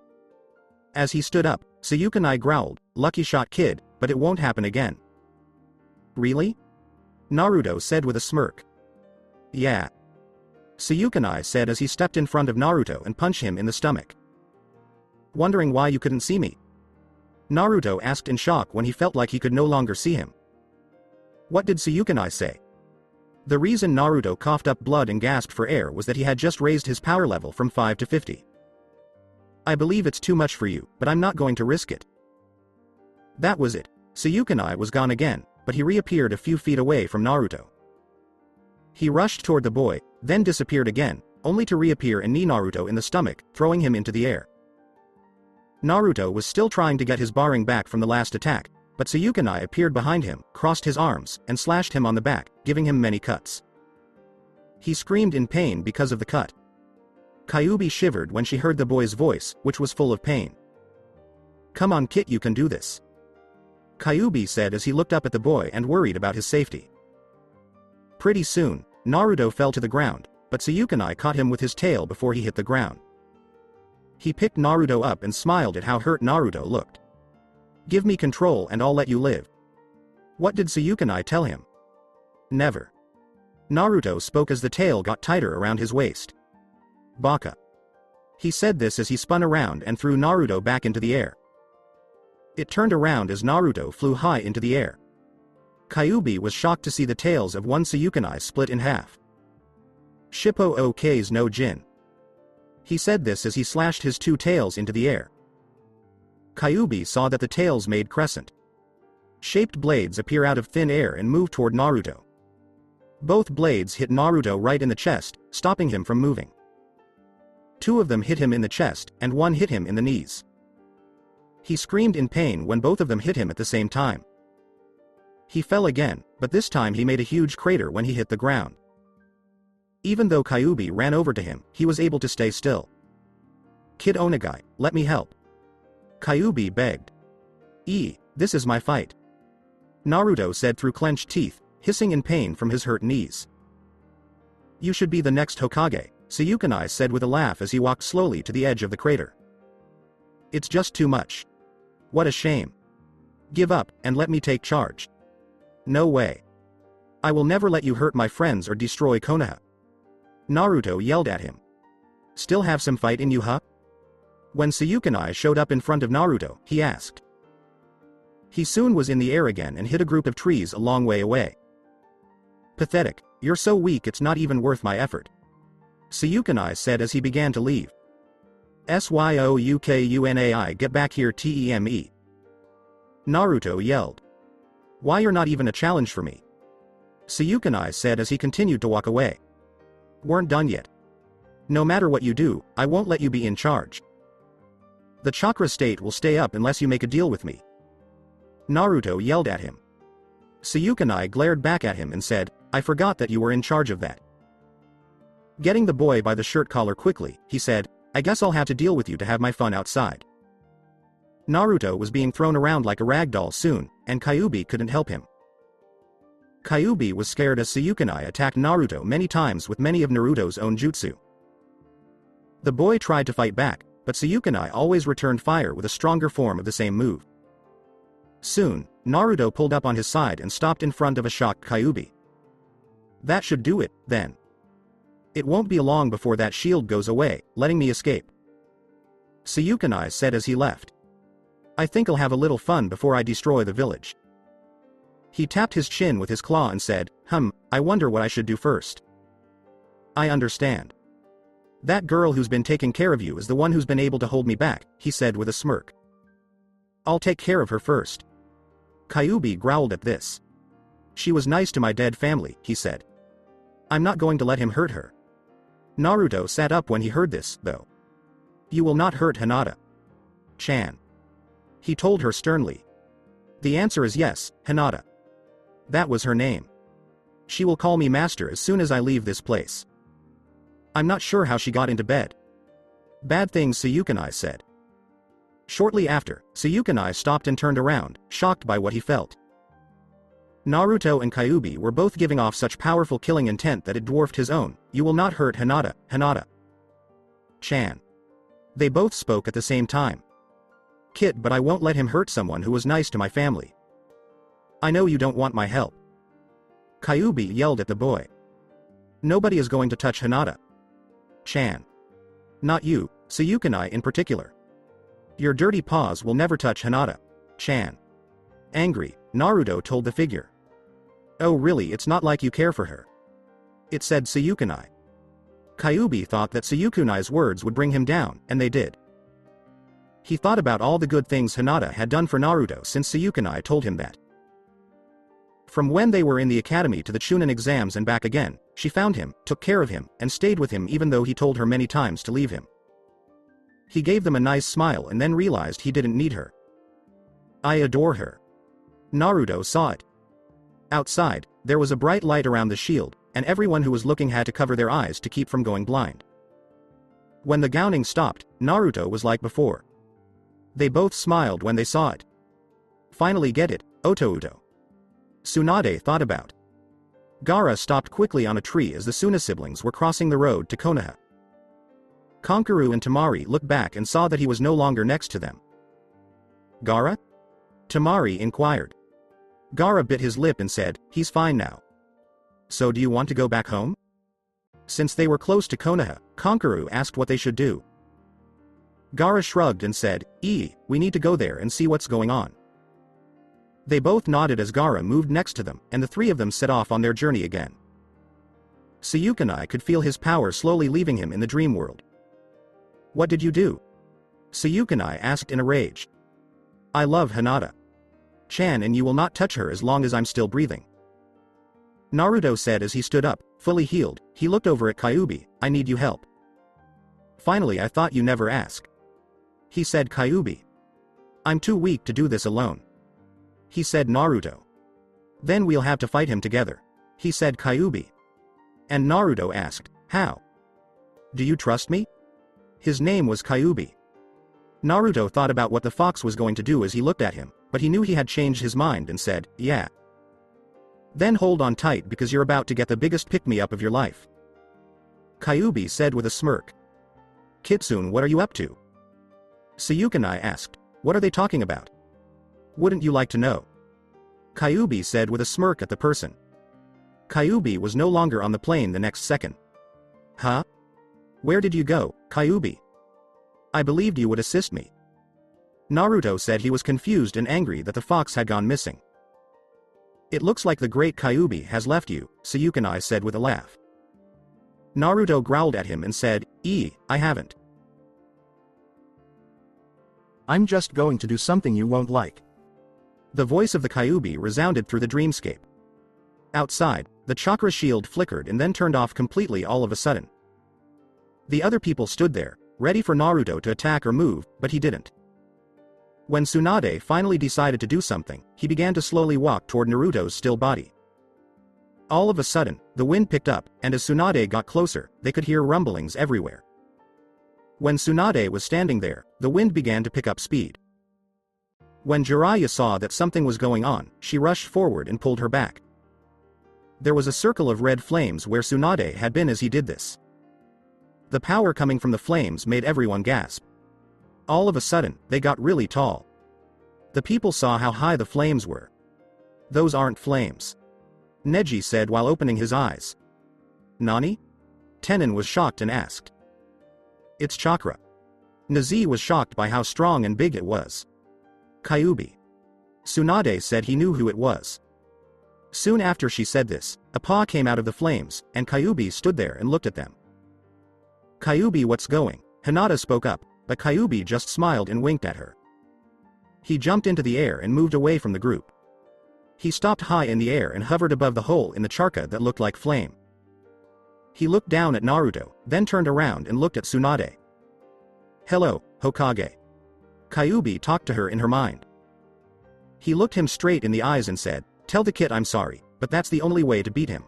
As he stood up, Sayukanai growled, lucky shot kid, but it won't happen again. Really? Naruto said with a smirk. Yeah. Sayukanai said as he stepped in front of Naruto and punched him in the stomach. Wondering why you couldn't see me? Naruto asked in shock when he felt like he could no longer see him. What did Sayukanai say? The reason Naruto coughed up blood and gasped for air was that he had just raised his power level from 5 to 50. I believe it's too much for you, but I'm not going to risk it. That was it. Sayukanai was gone again, but he reappeared a few feet away from Naruto. He rushed toward the boy, then disappeared again, only to reappear and knee Naruto in the stomach, throwing him into the air. Naruto was still trying to get his barring back from the last attack, but Sayukanai appeared behind him, crossed his arms, and slashed him on the back, giving him many cuts. He screamed in pain because of the cut. Kyuubi shivered when she heard the boy's voice, which was full of pain. Come on kid, you can do this, Kyuubi said as he looked up at the boy and worried about his safety. Pretty soon, Naruto fell to the ground, but Sayukanai caught him with his tail before he hit the ground. He picked Naruto up and smiled at how hurt Naruto looked. Give me control and I'll let you live. What did Sayukanai tell him? Never. Naruto spoke as the tail got tighter around his waist. Baka. He said this as he spun around and threw Naruto back into the air. It turned around as Naruto flew high into the air. Kyuubi was shocked to see the tails of one Sayukanai split in half. Shippo o K's no Jin. He said this as he slashed his 2 tails into the air. Kyuubi saw that the tails made crescent. Shaped blades appear out of thin air and move toward Naruto. Both blades hit Naruto right in the chest, stopping him from moving. Two of them hit him in the chest, and one hit him in the knees. He screamed in pain when both of them hit him at the same time. He fell again, but this time he made a huge crater when he hit the ground. Even though Kyuubi ran over to him, he was able to stay still. "Kid Onagai, let me help." Kyuubi begged. This is my fight," Naruto said through clenched teeth, hissing in pain from his hurt knees. "You should be the next Hokage," Sayukanai said with a laugh as he walked slowly to the edge of the crater. "It's just too much. What a shame. Give up, and let me take charge." "No way. I will never let you hurt my friends or destroy Konoha," Naruto yelled at him. "Still have some fight in you, huh?" When Sayukanai showed up in front of Naruto, he asked. He soon was in the air again and hit a group of trees a long way away. "Pathetic, you're so weak it's not even worth my effort," Sayukanai said as he began to leave. "Syoukunai, get back here TEME," Naruto yelled. "Why, you're not even a challenge for me," Sayukanai said as he continued to walk away. "Weren't done yet. No matter what you do, I won't let you be in charge. The chakra state will stay up unless you make a deal with me," Naruto yelled at him. Sayukanai glared back at him and said, "I forgot that you were in charge of that." Getting the boy by the shirt collar quickly, he said, "I guess I'll have to deal with you to have my fun outside." Naruto was being thrown around like a rag doll soon, and Kyuubi couldn't help him. Kyuubi was scared as Sayukanai attacked Naruto many times with many of Naruto's own jutsu. The boy tried to fight back, but Sayukanai always returned fire with a stronger form of the same move. Soon, Naruto pulled up on his side and stopped in front of a shocked Kyuubi. "That should do it, then. It won't be long before that shield goes away, letting me escape," Sayukanai said as he left. "I think I'll have a little fun before I destroy the village." He tapped his chin with his claw and said, I wonder what I should do first." "I understand. That girl who's been taking care of you is the one who's been able to hold me back," he said with a smirk. "I'll take care of her first." Kyuubi growled at this. "She was nice to my dead family," he said. "I'm not going to let him hurt her." Naruto sat up when he heard this, though. "You will not hurt Hinata-chan," he told her sternly. "The answer is yes, Hinata. That was her name. She will call me master as soon as I leave this place. I'm not sure how she got into bed." "Bad things," Sayukanai said. Shortly after, Sayukanai stopped and turned around, shocked by what he felt. Naruto and Kyuubi were both giving off such powerful killing intent that it dwarfed his own. "You will not hurt Hinata-chan." They both spoke at the same time. "Kid, but I won't let him hurt someone who was nice to my family. I know you don't want my help," Kyuubi yelled at the boy. "Nobody is going to touch Hinata-chan. Not you, Sayukanai in particular. Your dirty paws will never touch Hinata-chan." Angry, Naruto told the figure. "Oh really, it's not like you care for her," it said Sayukanai. Kyuubi thought that Sayukanai's words would bring him down, and they did. He thought about all the good things Hinata had done for Naruto since Sayukanai told him that. From when they were in the academy to the Chunin exams and back again, she found him, took care of him, and stayed with him even though he told her many times to leave him. He gave them a nice smile and then realized he didn't need her. "I adore her." Naruto saw it. Outside, there was a bright light around the shield, and everyone who was looking had to cover their eyes to keep from going blind. When the gowning stopped, Naruto was like before. They both smiled when they saw it. "Finally get it, Otouto," Tsunade thought about. Gaara stopped quickly on a tree as the Suna siblings were crossing the road to Konoha. Kankuro and Temari looked back and saw that he was no longer next to them. "Gaara?" Temari inquired. Gaara bit his lip and said, "He's fine now." "So do you want to go back home?" Since they were close to Konoha, Kankuro asked what they should do. Gaara shrugged and said, We need to go there and see what's going on." They both nodded as Gaara moved next to them, and the three of them set off on their journey again. Sayukanai could feel his power slowly leaving him in the dream world. "What did you do?" Sayukanai asked in a rage. "I love Hinata-chan. Chan, and you will not touch her as long as I'm still breathing. Naruto said as he stood up, fully healed. He looked over at Kyuubi. I need you help. Finally, I thought you never ask. He said Kyuubi. I'm too weak to do this alone. He said Naruto. Then we'll have to fight him together. He said Kyuubi. And Naruto asked, how? Do you trust me? His name was Kyuubi. Naruto thought about what the fox was going to do as he looked at him, but he knew he had changed his mind and said, yeah. Then hold on tight because you're about to get the biggest pick-me-up of your life. Kyuubi said with a smirk. Kitsune, what are you up to? Sayukanai asked, what are they talking about? Wouldn't you like to know? Kyuubi said with a smirk at the person. Kyuubi was no longer on the plane the next second. Huh? Where did you go, Kyuubi? I believed you would assist me. Naruto said he was confused and angry that the fox had gone missing. It looks like the great Kyuubi has left you, Sayukanai said with a laugh. Naruto growled at him and said, I haven't. I'm just going to do something you won't like. The voice of the Kyuubi resounded through the dreamscape. Outside, the chakra shield flickered and then turned off completely all of a sudden. The other people stood there, ready for Naruto to attack or move, but he didn't. When Tsunade finally decided to do something, he began to slowly walk toward Naruto's still body. All of a sudden, the wind picked up, and as Tsunade got closer, they could hear rumblings everywhere. When Tsunade was standing there, the wind began to pick up speed. When Jiraiya saw that something was going on, she rushed forward and pulled her back. There was a circle of red flames where Tsunade had been as he did this. The power coming from the flames made everyone gasp. All of a sudden, they got really tall. The people saw how high the flames were. Those aren't flames. Neji said while opening his eyes. Nani? Tenon was shocked and asked. It's chakra. Nazi was shocked by how strong and big it was. Kyuubi. Tsunade said he knew who it was. Soon after she said this, a paw came out of the flames, and Kyuubi stood there and looked at them. Kyuubi, what's going? Hinata spoke up, but Kyuubi just smiled and winked at her. He jumped into the air and moved away from the group. He stopped high in the air and hovered above the hole in the charca that looked like flame. He looked down at Naruto, then turned around and looked at Tsunade. Hello, Hokage. Kyuubi talked to her in her mind. He looked him straight in the eyes and said, tell the kid I'm sorry, but that's the only way to beat him.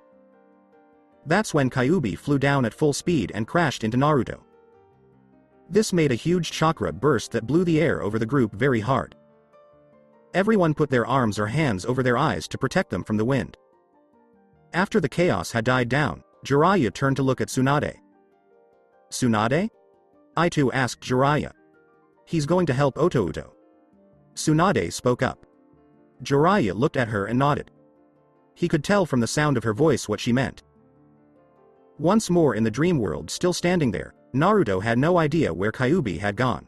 That's when Kyuubi flew down at full speed and crashed into Naruto. This made a huge chakra burst that blew the air over the group very hard. Everyone put their arms or hands over their eyes to protect them from the wind. After the chaos had died down, Jiraiya turned to look at Tsunade. Tsunade? I too asked Jiraiya. He's going to help Otouto. Tsunade spoke up. Jiraiya looked at her and nodded. He could tell from the sound of her voice what she meant. Once more in the dream world, still standing there, Naruto had no idea where Kyuubi had gone.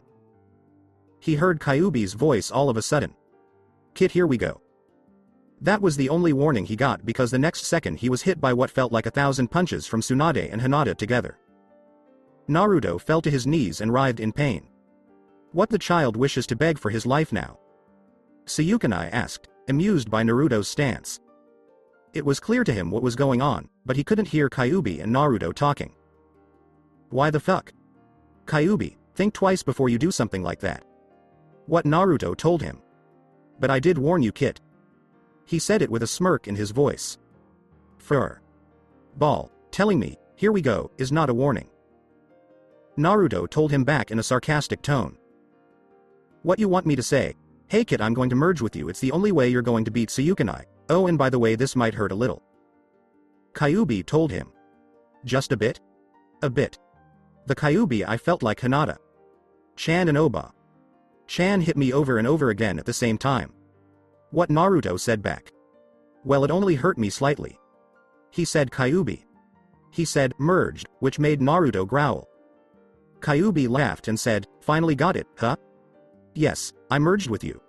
He heard Kyuubi's voice all of a sudden. Kid, here we go. That was the only warning he got because the next second he was hit by what felt like 1,000 punches from Tsunade and Hinata together. Naruto fell to his knees and writhed in pain. What the child wishes to beg for his life now? Sayukanai asked, amused by Naruto's stance. It was clear to him what was going on, but he couldn't hear Kyuubi and Naruto talking. Why the fuck? Kyuubi, think twice before you do something like that. What Naruto told him. But I did warn you, kid. He said it with a smirk in his voice. Fur. Ball, telling me, here we go, is not a warning. Naruto told him back in a sarcastic tone. What you want me to say? Hey kid, I'm going to merge with you, it's the only way you're going to beat Sayukanai. Oh, and by the way, this might hurt a little. Kyuubi told him. Just a bit? A bit. The Kyuubi I felt like Hinata. Chan and Oba. Chan hit me over and over again at the same time. What Naruto said back. Well, it only hurt me slightly. He said Kyuubi. He said, merged, which made Naruto growl. Kyuubi laughed and said, finally got it, huh? Yes, I merged with you.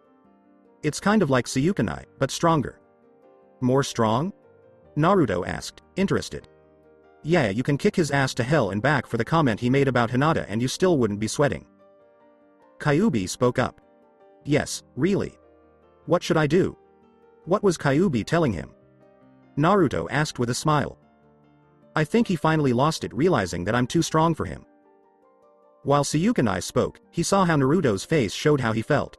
It's kind of like Sayukanai, but stronger. More strong? Naruto asked, interested. Yeah, you can kick his ass to hell and back for the comment he made about Hinata and you still wouldn't be sweating. Kyuubi spoke up. Yes, really. What should I do? What was Kyuubi telling him? Naruto asked with a smile. I think he finally lost it, realizing that I'm too strong for him. While Suyukanai spoke, he saw how Naruto's face showed how he felt.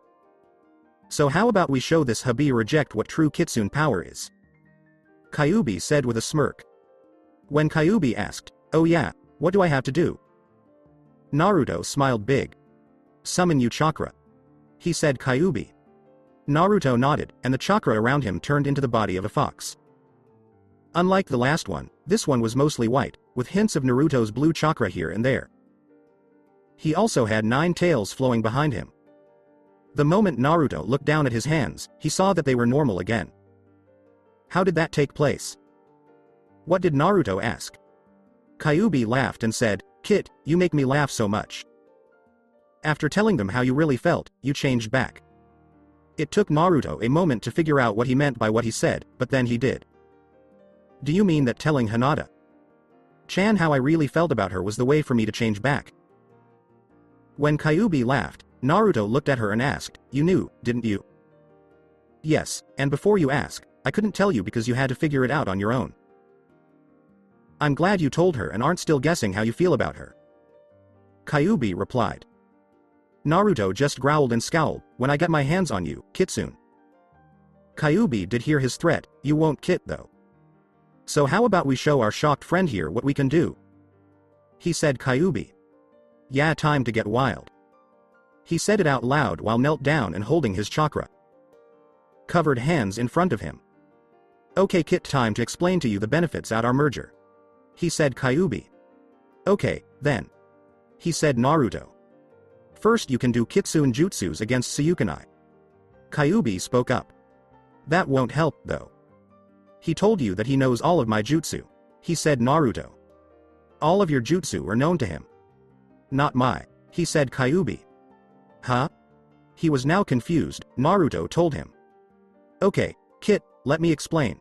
So how about we show this hubby reject what true Kitsune power is? Kyuubi said with a smirk. When Kyuubi asked, oh yeah, what do I have to do? Naruto smiled big. Summon you chakra. He said Kyuubi. Naruto nodded, and the chakra around him turned into the body of a fox. Unlike the last one, this one was mostly white, with hints of Naruto's blue chakra here and there. He also had 9 tails flowing behind him. The moment Naruto looked down at his hands, he saw that they were normal again. How did that take place? What did Naruto ask? Kyuubi laughed and said, Kit, you make me laugh so much. After telling them how you really felt, you changed back. It took Naruto a moment to figure out what he meant by what he said, but then he did. Do you mean that telling Hinata-chan how I really felt about her was the way for me to change back? When Kyuubi laughed, Naruto looked at her and asked, you knew, didn't you? Yes, and before you ask, I couldn't tell you because you had to figure it out on your own. I'm glad you told her and aren't still guessing how you feel about her. Kyuubi replied. Naruto just growled and scowled, when I get my hands on you, Kitsune. Kyuubi did hear his threat, you won't Kit though. So how about we show our shocked friend here what we can do? He said Kyuubi. Yeah, time to get wild. He said it out loud while knelt down and holding his chakra covered hands in front of him. Okay Kit, time to explain to you the benefits at our merger. He said Kyuubi. Okay, then. He said Naruto. First you can do Kitsune jutsus against Suyukanai. Kyuubi spoke up. That won't help though. He told you that he knows all of my jutsu. He said Naruto. All of your jutsu are known to him. Not my. He said Kyuubi. Huh? He was now confused. Naruto told him. Okay, Kit, let me explain.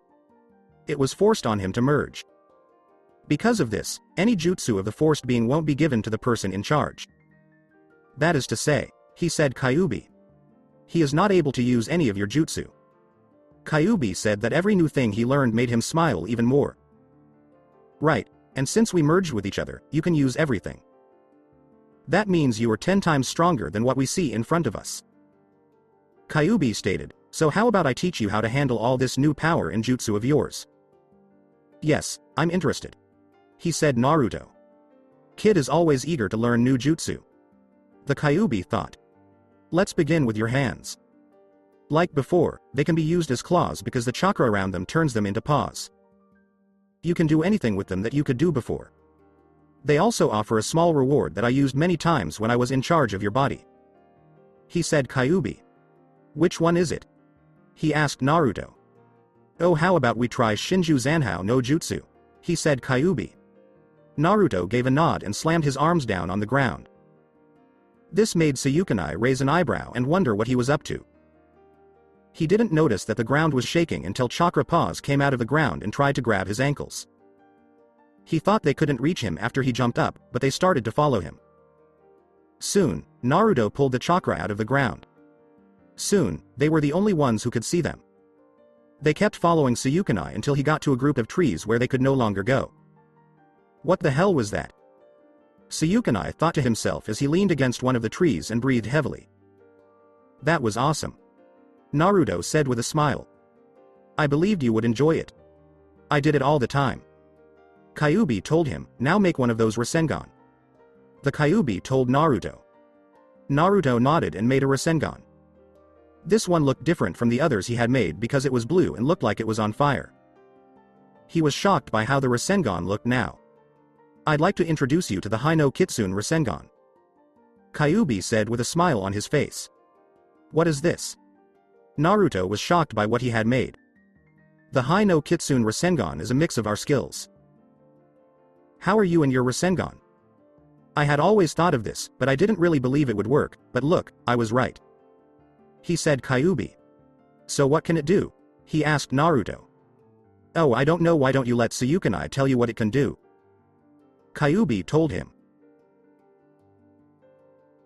It was forced on him to merge. Because of this, any jutsu of the forced being won't be given to the person in charge. That is to say, he said Kyuubi. He is not able to use any of your jutsu. Kyuubi said that every new thing he learned made him smile even more. Right, and since we merged with each other, you can use everything. That means you are 10 times stronger than what we see in front of us. Kyuubi stated, so how about I teach you how to handle all this new power and jutsu of yours? Yes, I'm interested. He said Naruto. Kid is always eager to learn new jutsu. The Kyuubi thought. Let's begin with your hands. Like before, they can be used as claws because the chakra around them turns them into paws. You can do anything with them that you could do before. They also offer a small reward that I used many times when I was in charge of your body. He said Kyuubi. Which one is it? He asked Naruto. Oh, how about we try Shinju Zanhao no Jutsu? He said Kyuubi. Naruto gave a nod and slammed his arms down on the ground. This made Suyukanai raise an eyebrow and wonder what he was up to. He didn't notice that the ground was shaking until chakra paws came out of the ground and tried to grab his ankles. He thought they couldn't reach him after he jumped up, but they started to follow him. Soon, Naruto pulled the chakra out of the ground. Soon, they were the only ones who could see them. They kept following Suyukanai until he got to a group of trees where they could no longer go. What the hell was that? Suyukanai thought to himself as he leaned against one of the trees and breathed heavily. That was awesome. Naruto said with a smile. I believed you would enjoy it. I did it all the time. Kyuubi told him, now make one of those Rasengan. The Kyuubi told Naruto. Naruto nodded and made a Rasengan. This one looked different from the others he had made because it was blue and looked like it was on fire. He was shocked by how the Rasengan looked now. I'd like to introduce you to the Hino Kitsune Rasengan. Kyuubi said with a smile on his face. What is this? Naruto was shocked by what he had made. The Hino Kitsune Rasengan is a mix of our skills. How are you in your Rasengan? I had always thought of this, but I didn't really believe it would work, but look, I was right. He said Kyuubi. So what can it do? He asked Naruto. Oh, I don't know, why don't you let Suyukanai tell you what it can do? Kyuubi told him.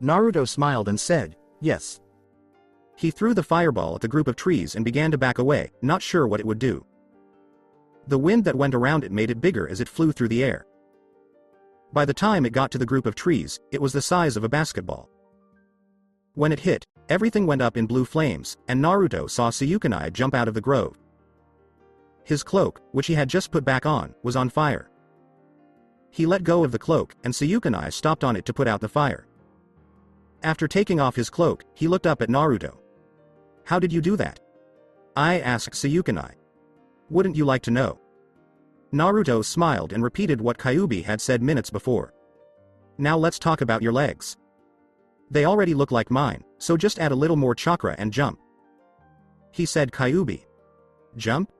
Naruto smiled and said, yes. He threw the fireball at the group of trees and began to back away, not sure what it would do. The wind that went around it made it bigger as it flew through the air. By the time it got to the group of trees, it was the size of a basketball. When it hit, everything went up in blue flames, and Naruto saw Sayukanai jump out of the grove. His cloak, which he had just put back on, was on fire. He let go of the cloak, and Sayukanai stopped on it to put out the fire. After taking off his cloak, he looked up at Naruto. "How did you do that?" I asked Sayukanai. "Wouldn't you like to know?" Naruto smiled and repeated what Kyuubi had said minutes before. "Now let's talk about your legs. They already look like mine, so just add a little more chakra and jump," he said. Kyuubi. "Jump?"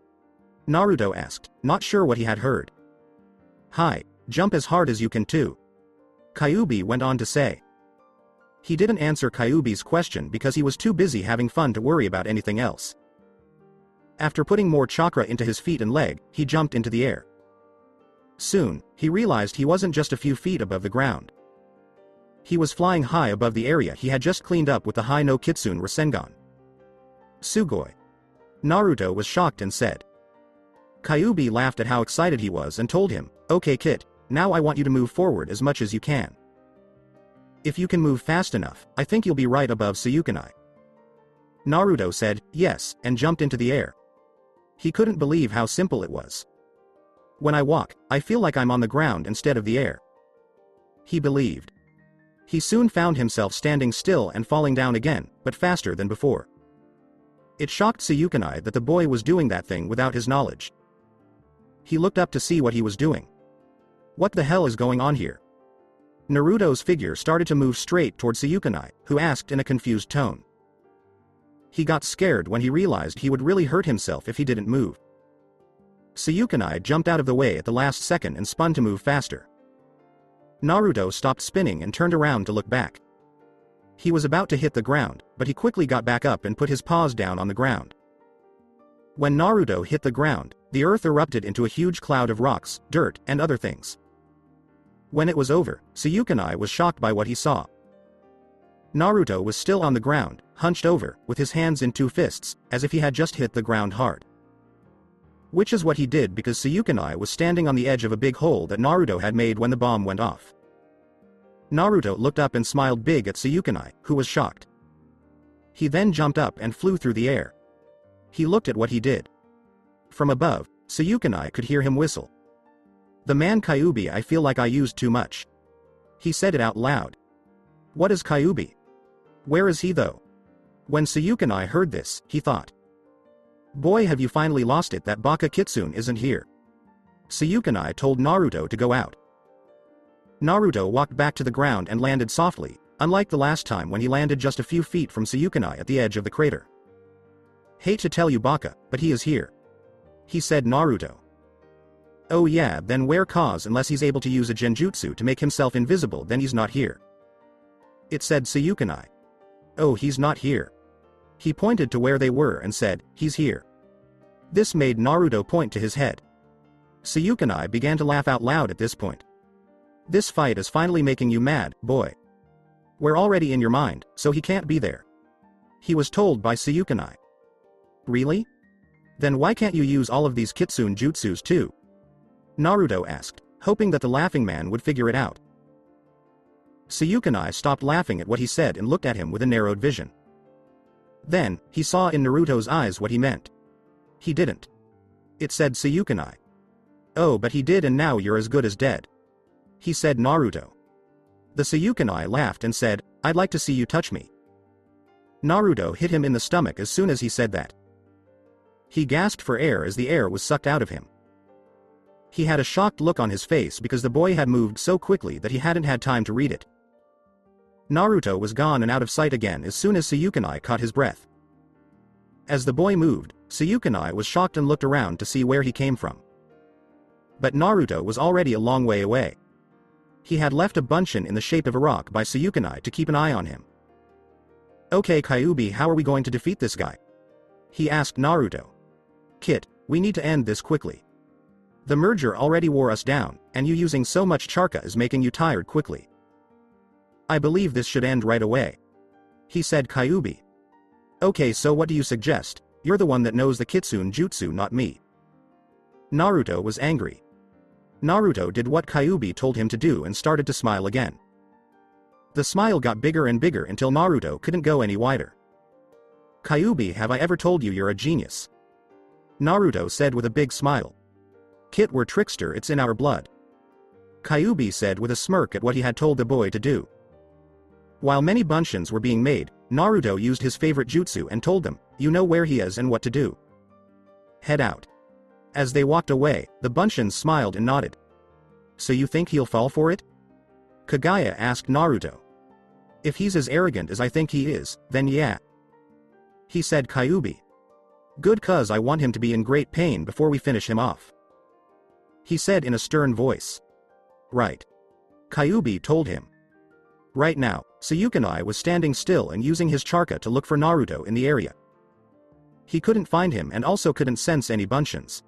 Naruto asked, not sure what he had heard. "Hi, jump as hard as you can too," Kyuubi went on to say. He didn't answer Kyuubi's question because he was too busy having fun to worry about anything else. After putting more chakra into his feet and leg, he jumped into the air. Soon, he realized he wasn't just a few feet above the ground. He was flying high above the area he had just cleaned up with the High no Kitsune Rasengan. "Sugoi." Naruto was shocked and said. Kyuubi laughed at how excited he was and told him, "Okay Kit, now I want you to move forward as much as you can. If you can move fast enough, I think you'll be right above Sayukanai." Naruto said, "Yes," and jumped into the air. He couldn't believe how simple it was. "When I walk, I feel like I'm on the ground instead of the air," he believed. He soon found himself standing still and falling down again, but faster than before. It shocked Sayukanai that the boy was doing that thing without his knowledge. He looked up to see what he was doing. What the hell is going on here? Naruto's figure started to move straight toward Sayukanai, who asked in a confused tone. He got scared when he realized he would really hurt himself if he didn't move. Sayukanai jumped out of the way at the last second and spun to move faster. Naruto stopped spinning and turned around to look back. He was about to hit the ground, but he quickly got back up and put his paws down on the ground. When Naruto hit the ground, the earth erupted into a huge cloud of rocks, dirt, and other things. When it was over, Sayukanai was shocked by what he saw. Naruto was still on the ground, hunched over, with his hands in two fists, as if he had just hit the ground hard. Which is what he did because Sayukanai was standing on the edge of a big hole that Naruto had made when the bomb went off. Naruto looked up and smiled big at Sayukanai, who was shocked. He then jumped up and flew through the air. He looked at what he did. From above, Sayukanai could hear him whistle. "The man Kyuubi, I feel like I used too much." He said it out loud. What is Kyuubi? Where is he though? When Sayukanai heard this, he thought. Boy, have you finally lost it that Baka Kitsune isn't here. Sayukanai told Naruto to go out. Naruto walked back to the ground and landed softly, unlike the last time when he landed just a few feet from Sayukanai at the edge of the crater. "Hate to tell you Baka, but he is here," he said. Naruto. "Oh yeah, then wear cause unless he's able to use a genjutsu to make himself invisible, then he's not here," it said. Sayukanai. "Oh, he's not here." He pointed to where they were and said, "He's here." This made Naruto point to his head. Sayukanai began to laugh out loud at this point. "This fight is finally making you mad, boy. We're already in your mind, so he can't be there," he was told by Sayukanai. "Really? Then why can't you use all of these kitsune jutsus too?" Naruto asked, hoping that the laughing man would figure it out. Sayukanai stopped laughing at what he said and looked at him with a narrowed vision. Then, he saw in Naruto's eyes what he meant. "He didn't," it said. Sayukanai. "Oh, but he did, and now you're as good as dead," he said. Naruto. The Sayukanai laughed and said, "I'd like to see you touch me." Naruto hit him in the stomach as soon as he said that. He gasped for air as the air was sucked out of him. He had a shocked look on his face because the boy had moved so quickly that he hadn't had time to read it. Naruto was gone and out of sight again as soon as Sayukanai caught his breath. As the boy moved, Sayukanai was shocked and looked around to see where he came from. But Naruto was already a long way away. He had left a bunchen in the shape of a rock by Sayukanai to keep an eye on him. "Okay Kyuubi, how are we going to defeat this guy?" he asked Naruto. "Kit, we need to end this quickly. The merger already wore us down, and you using so much charka is making you tired quickly. I believe this should end right away," he said. Kyuubi. Okay, so what do you suggest? You're the one that knows the Kitsune Jutsu, not me. Naruto was angry. Naruto did what Kyuubi told him to do and started to smile again. The smile got bigger and bigger until Naruto couldn't go any wider. Kyuubi, have I ever told you you're a genius? Naruto said with a big smile. Kit, we're trickster, it's in our blood. Kyuubi said with a smirk at what he had told the boy to do. While many bunshins were being made, Naruto used his favorite jutsu and told them, you know where he is and what to do. Head out. As they walked away, the bunshins smiled and nodded. So you think he'll fall for it? Kagaya asked Naruto. If he's as arrogant as I think he is, then yeah. He said Kyuubi. Good, cuz I want him to be in great pain before we finish him off. He said in a stern voice. Right. Kyuubi told him. Right now, Sayukanai was standing still and using his charka to look for Naruto in the area. He couldn't find him and also couldn't sense any bunshins.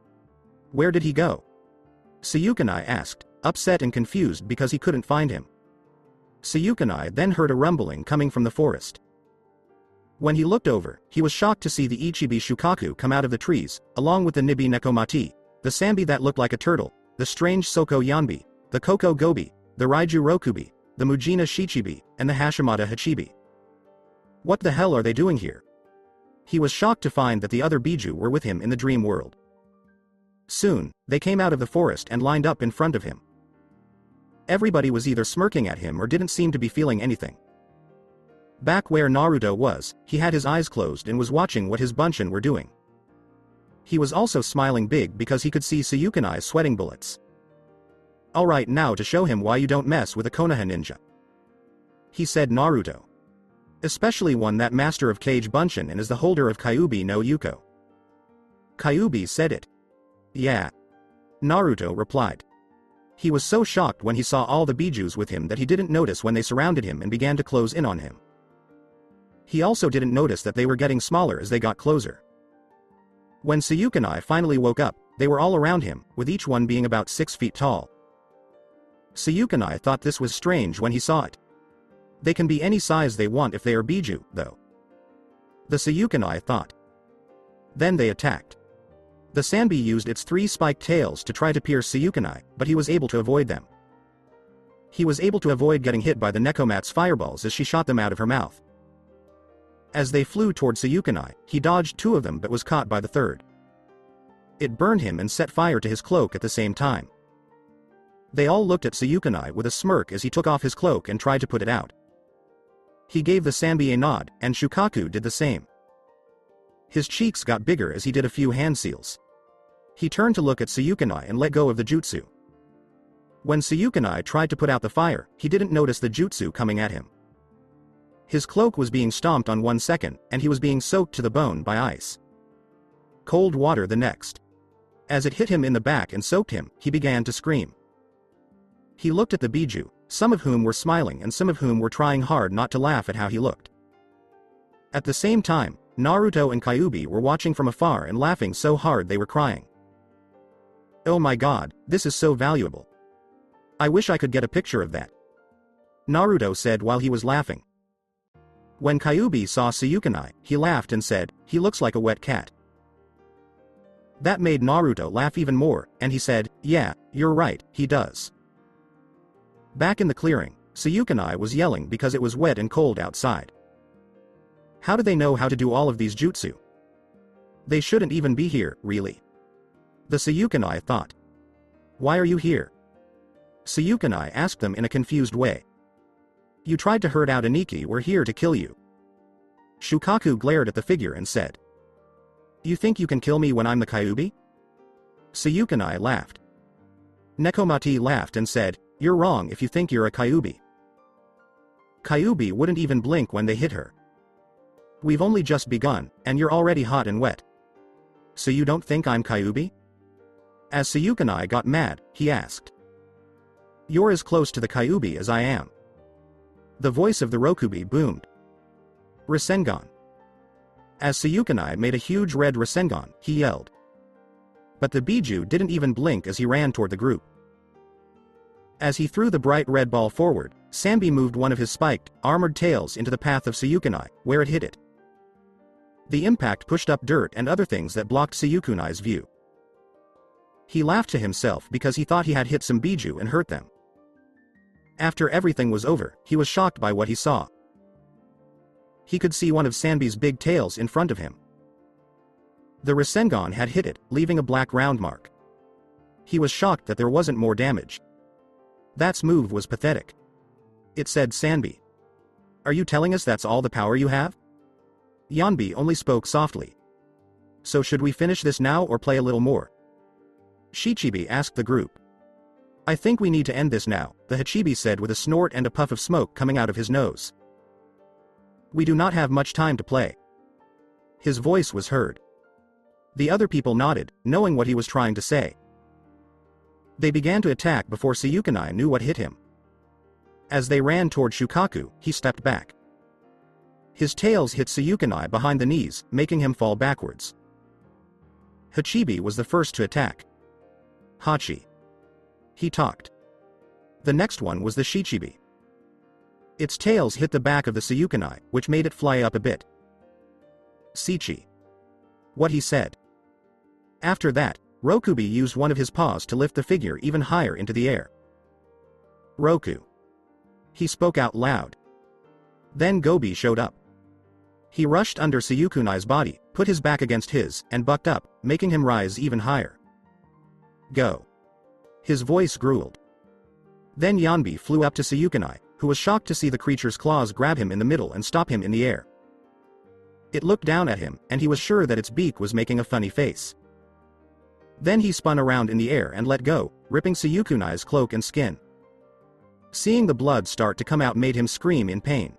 Where did he go? Sayukanai asked, upset and confused because he couldn't find him. Sayukanai then heard a rumbling coming from the forest. When he looked over, he was shocked to see the Ichibi Shukaku come out of the trees, along with the Nibi Nekomati, the Sambi that looked like a turtle, the strange Soko Yanbi, the Koko Gobi, the Raiju Rokubi, the Mujina Shichibi, and the Hashimata Hachibi. What the hell are they doing here? He was shocked to find that the other Biju were with him in the dream world. Soon, they came out of the forest and lined up in front of him. Everybody was either smirking at him or didn't seem to be feeling anything. Back where Naruto was, he had his eyes closed and was watching what his bunshin were doing. He was also smiling big because he could see Sayukanai's sweating bullets. Alright, now to show him why you don't mess with a Konoha ninja. He said Naruto. Especially one that master of Kage Bunshin and is the holder of Kyuubi no Yuko. Kyuubi said it. Yeah. Naruto replied. He was so shocked when he saw all the Bijus with him that he didn't notice when they surrounded him and began to close in on him. He also didn't notice that they were getting smaller as they got closer. When Sayukanai finally woke up, they were all around him, with each one being about 6 feet tall. Sayukanai thought this was strange when he saw it. They can be any size they want if they are Biju, though. The Sayukanai thought. Then they attacked. The Sanbi used its 3 spiked tails to try to pierce Sayukanai, but he was able to avoid them. He was able to avoid getting hit by the Nekomat's fireballs as she shot them out of her mouth. As they flew toward Sayukanai, he dodged 2 of them but was caught by the 3rd. It burned him and set fire to his cloak at the same time. They all looked at Sayukanai with a smirk as he took off his cloak and tried to put it out. He gave the Sanbi a nod, and Shukaku did the same. His cheeks got bigger as he did a few hand seals. He turned to look at Sayukanai and let go of the jutsu. When Sayukanai tried to put out the fire, he didn't notice the jutsu coming at him. His cloak was being stomped on 1 second, and he was being soaked to the bone by ice. Cold water the next. As it hit him in the back and soaked him, he began to scream. He looked at the Biju, some of whom were smiling and some of whom were trying hard not to laugh at how he looked. At the same time, Naruto and Kyuubi were watching from afar and laughing so hard they were crying. Oh my god, this is so valuable. I wish I could get a picture of that. Naruto said while he was laughing. When Kyuubi saw Sayukanai, he laughed and said, he looks like a wet cat. That made Naruto laugh even more, and he said, yeah, you're right, he does. Back in the clearing, Sayukanai was yelling because it was wet and cold outside. How do they know how to do all of these jutsu? They shouldn't even be here, really. The Sayukanai thought. Why are you here? Sayukanai asked them in a confused way. You tried to hurt out Aniki, we're here to kill you. Shukaku glared at the figure and said. You think you can kill me when I'm the Kyuubi? Sayukanai laughed. Nekomati laughed and said, you're wrong if you think you're a Kyuubi. Kyuubi wouldn't even blink when they hit her. We've only just begun, and you're already hot and wet. So you don't think I'm Kyuubi? As Sayukanai got mad, he asked. You're as close to the Kyuubi as I am. The voice of the Rokubi boomed. Rasengan. As Sayukanai made a huge red Rasengan, he yelled. But the Biju didn't even blink as he ran toward the group. As he threw the bright red ball forward, Sambi moved one of his spiked, armored tails into the path of Sayukanai, where it hit it. The impact pushed up dirt and other things that blocked Sayukunai's view. He laughed to himself because he thought he had hit some biju and hurt them. After everything was over, he was shocked by what he saw. He could see one of Sanbi's big tails in front of him. The Rasengan had hit it, leaving a black round mark. He was shocked that there wasn't more damage. That move was pathetic. It said, "Sanbi, are you telling us that's all the power you have?" Yanbi only spoke softly. "So should we finish this now or play a little more?" Shichibi asked the group. "I think we need to end this now," the Hachibi said with a snort and a puff of smoke coming out of his nose. "We do not have much time to play." His voice was heard. The other people nodded, knowing what he was trying to say. They began to attack before Sayukunai knew what hit him. As they ran toward Shukaku, he stepped back. His tails hit Sayukunai behind the knees, making him fall backwards. Hachibi was the first to attack. Hachi. He talked. The next one was the Shichibi. Its tails hit the back of the Sayukunai, which made it fly up a bit. Sichi. What he said. After that, Rokubi used one of his paws to lift the figure even higher into the air. Roku. He spoke out loud. Then Gobi showed up. He rushed under Sayukunai's body, put his back against his, and bucked up, making him rise even higher. Go. His voice growled. Then Yanbi flew up to Sayukunai, who was shocked to see the creature's claws grab him in the middle and stop him in the air. It looked down at him, and he was sure that its beak was making a funny face. Then he spun around in the air and let go, ripping Sayukunai's cloak and skin. Seeing the blood start to come out made him scream in pain.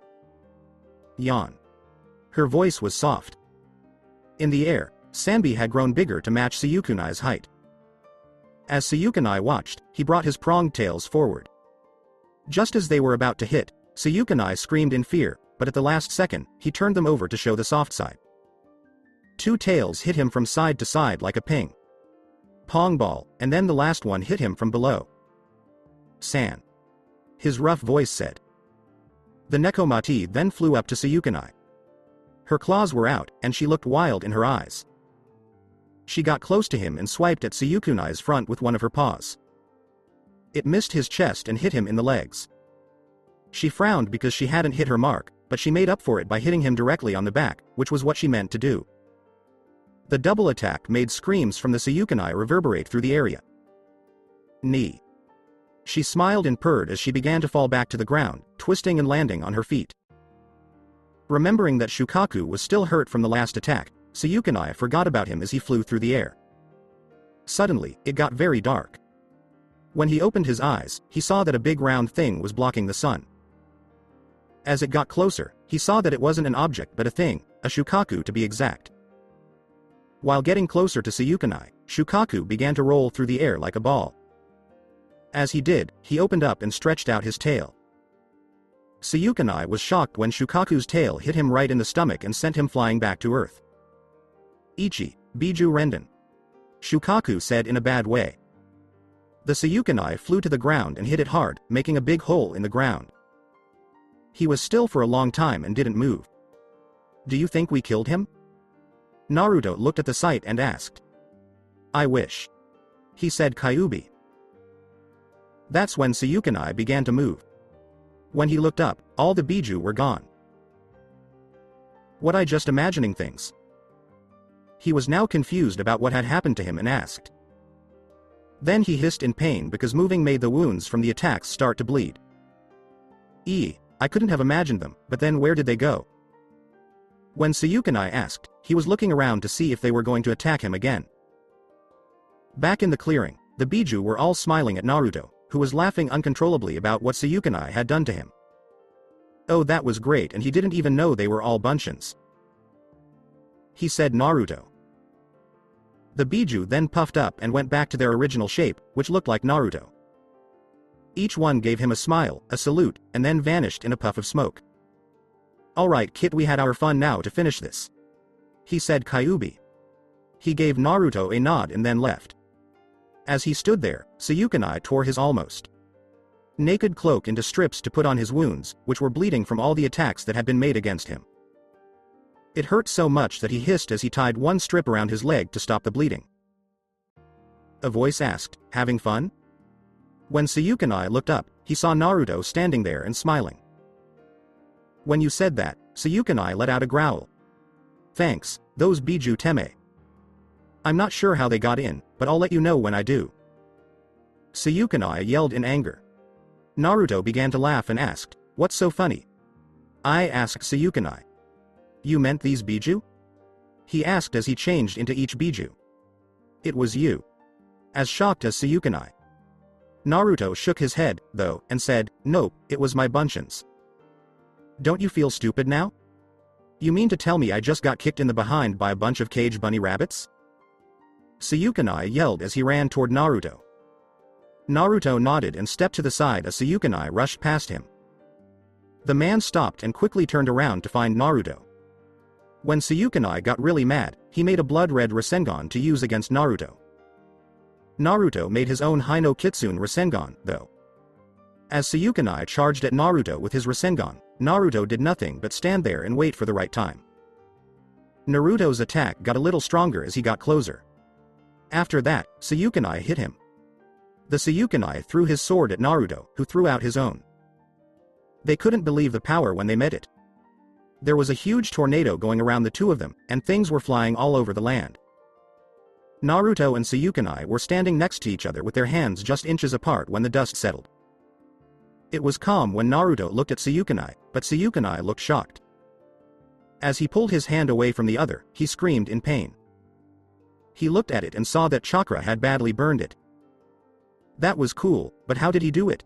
Yawn. Her voice was soft. In the air, Sanbi had grown bigger to match Sayukunai's height. As Sayukunai watched, he brought his pronged tails forward. Just as they were about to hit, Sayukunai screamed in fear, but at the last second, he turned them over to show the soft side. Two tails hit him from side to side like a ping pong ball, and then the last one hit him from below. San. His rough voice said. The Nekomati then flew up to Sayukunai. Her claws were out, and she looked wild in her eyes. She got close to him and swiped at Sayukunai's front with one of her paws. It missed his chest and hit him in the legs. She frowned because she hadn't hit her mark, but she made up for it by hitting him directly on the back, which was what she meant to do. The double attack made screams from the Sayukunai reverberate through the area. Knee. She smiled and purred as she began to fall back to the ground, twisting and landing on her feet. Remembering that Shukaku was still hurt from the last attack, Sayukunai forgot about him as he flew through the air. Suddenly, it got very dark. When he opened his eyes, he saw that a big round thing was blocking the sun. As it got closer, he saw that it wasn't an object but a thing, a Shukaku to be exact. While getting closer to Sayukunai, Shukaku began to roll through the air like a ball. As he did, he opened up and stretched out his tail. Sayukunai was shocked when Shukaku's tail hit him right in the stomach and sent him flying back to earth. Ichi, Biju Renden. Shukaku said in a bad way. The Sayukunai flew to the ground and hit it hard, making a big hole in the ground. He was still for a long time and didn't move. Do you think we killed him? Naruto looked at the sight and asked. I wish. He said Kyuubi. That's when Sayukunai began to move. When he looked up, all the Biju were gone. What I just imagining things? He was now confused about what had happened to him and asked. Then he hissed in pain because moving made the wounds from the attacks start to bleed. I couldn't have imagined them, but then where did they go? When Sayukunai asked, he was looking around to see if they were going to attack him again. Back in the clearing, the Biju were all smiling at Naruto, who was laughing uncontrollably about what Sayukunai had done to him. Oh, that was great, and he didn't even know they were all bunchins. He said Naruto. The Biju then puffed up and went back to their original shape, which looked like Naruto. Each one gave him a smile, a salute, and then vanished in a puff of smoke. Alright kid, we had our fun now to finish this. He said Kyuubi. He gave Naruto a nod and then left. As he stood there, Sayukunai tore his almost naked cloak into strips to put on his wounds, which were bleeding from all the attacks that had been made against him. It hurt so much that he hissed as he tied one strip around his leg to stop the bleeding. A voice asked, "Having fun?" When Sayukanai looked up, he saw Naruto standing there and smiling. When you said that, Sayukanai let out a growl. "Thanks, those Biju Teme. I'm not sure how they got in, but I'll let you know when I do." Sayukanai yelled in anger. Naruto began to laugh and asked, "What's so funny?" I asked Sayukanai. "You meant these Biju?" He asked as he changed into each Biju. "It was you." As shocked as Sayukanai. Naruto shook his head, though, and said, "Nope, it was my bunchins." "Don't you feel stupid now? You mean to tell me I just got kicked in the behind by a bunch of cage bunny rabbits?" Sayukanai yelled as he ran toward Naruto. Naruto nodded and stepped to the side as Sayukanai rushed past him. The man stopped and quickly turned around to find Naruto. When Sayukanai got really mad, he made a blood-red Rasengan to use against Naruto. Naruto made his own Hino Kitsune Rasengan, though. As Sayukanai charged at Naruto with his Rasengan, Naruto did nothing but stand there and wait for the right time. Naruto's attack got a little stronger as he got closer. After that, Sayukanai hit him. The Sayukanai threw his sword at Naruto, who threw out his own. They couldn't believe the power when they met it. There was a huge tornado going around the two of them, and things were flying all over the land. Naruto and Sayukanai were standing next to each other with their hands just inches apart when the dust settled. It was calm when Naruto looked at Sayukanai, but Sayukanai looked shocked. As he pulled his hand away from the other, he screamed in pain. He looked at it and saw that chakra had badly burned it. That was cool, but how did he do it?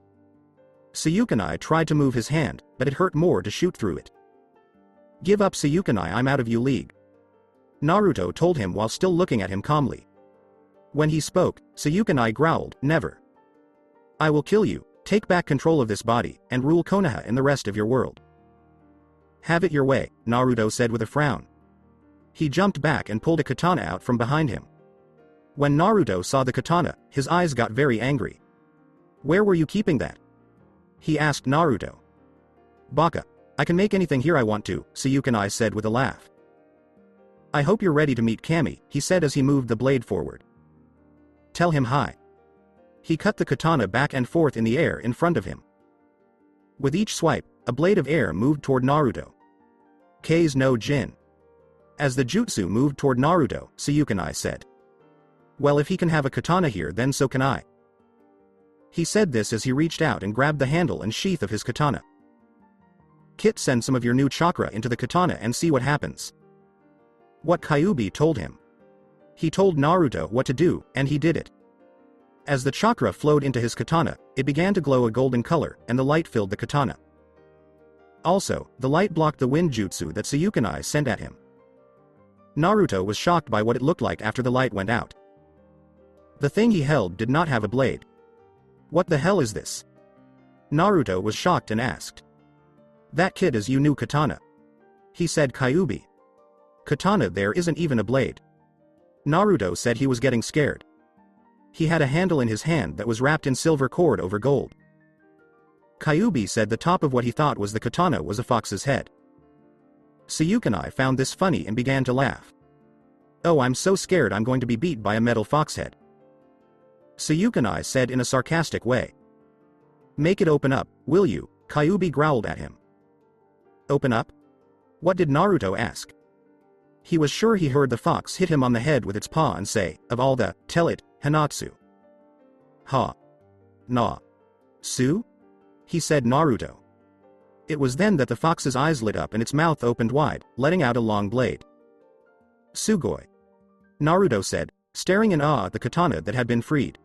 Sayukanai tried to move his hand, but it hurt more to shoot through it. "Give up, Sayukanai, I'm out of your league," Naruto told him while still looking at him calmly. When he spoke, Sayukanai growled, "Never. I will kill you, take back control of this body, and rule Konoha and the rest of your world." "Have it your way," Naruto said with a frown. He jumped back and pulled a katana out from behind him. When Naruto saw the katana, his eyes got very angry. "Where were you keeping that?" he asked Naruto. "Baka, I can make anything here I want to," Sayukanai said with a laugh. "I hope you're ready to meet Kami," he said as he moved the blade forward. "Tell him hi." He cut the katana back and forth in the air in front of him. With each swipe, a blade of air moved toward Naruto. K's no Jin. As the jutsu moved toward Naruto, Sayukanai said, "Well, if he can have a katana here, then so can I." He said this as he reached out and grabbed the handle and sheath of his katana. "Kit, send some of your new chakra into the katana and see what happens." What Kyuubi told him. He told Naruto what to do, and he did it. As the chakra flowed into his katana, it began to glow a golden color, and the light filled the katana. Also, the light blocked the wind jutsu that Sayukanai sent at him. Naruto was shocked by what it looked like after the light went out. The thing he held did not have a blade. "What the hell is this?" Naruto was shocked and asked. "That kid is your new katana," he said. Kyuubi. "Katana, there isn't even a blade." Naruto said he was getting scared. He had a handle in his hand that was wrapped in silver cord over gold. Kyuubi said the top of what he thought was the katana was a fox's head. Sayukanai found this funny and began to laugh. "Oh, I'm so scared I'm going to be beat by a metal fox head," Sayukanai said in a sarcastic way. "Make it open up, will you?" Kyuubi growled at him. "Open up?" What did Naruto ask? He was sure he heard the fox hit him on the head with its paw and say, "Of all the, tell it, Hanatsu." "Ha. Na. Su?" he said. Naruto. It was then that the fox's eyes lit up and its mouth opened wide, letting out a long blade. "Sugoi," Naruto said, staring in awe at the katana that had been freed.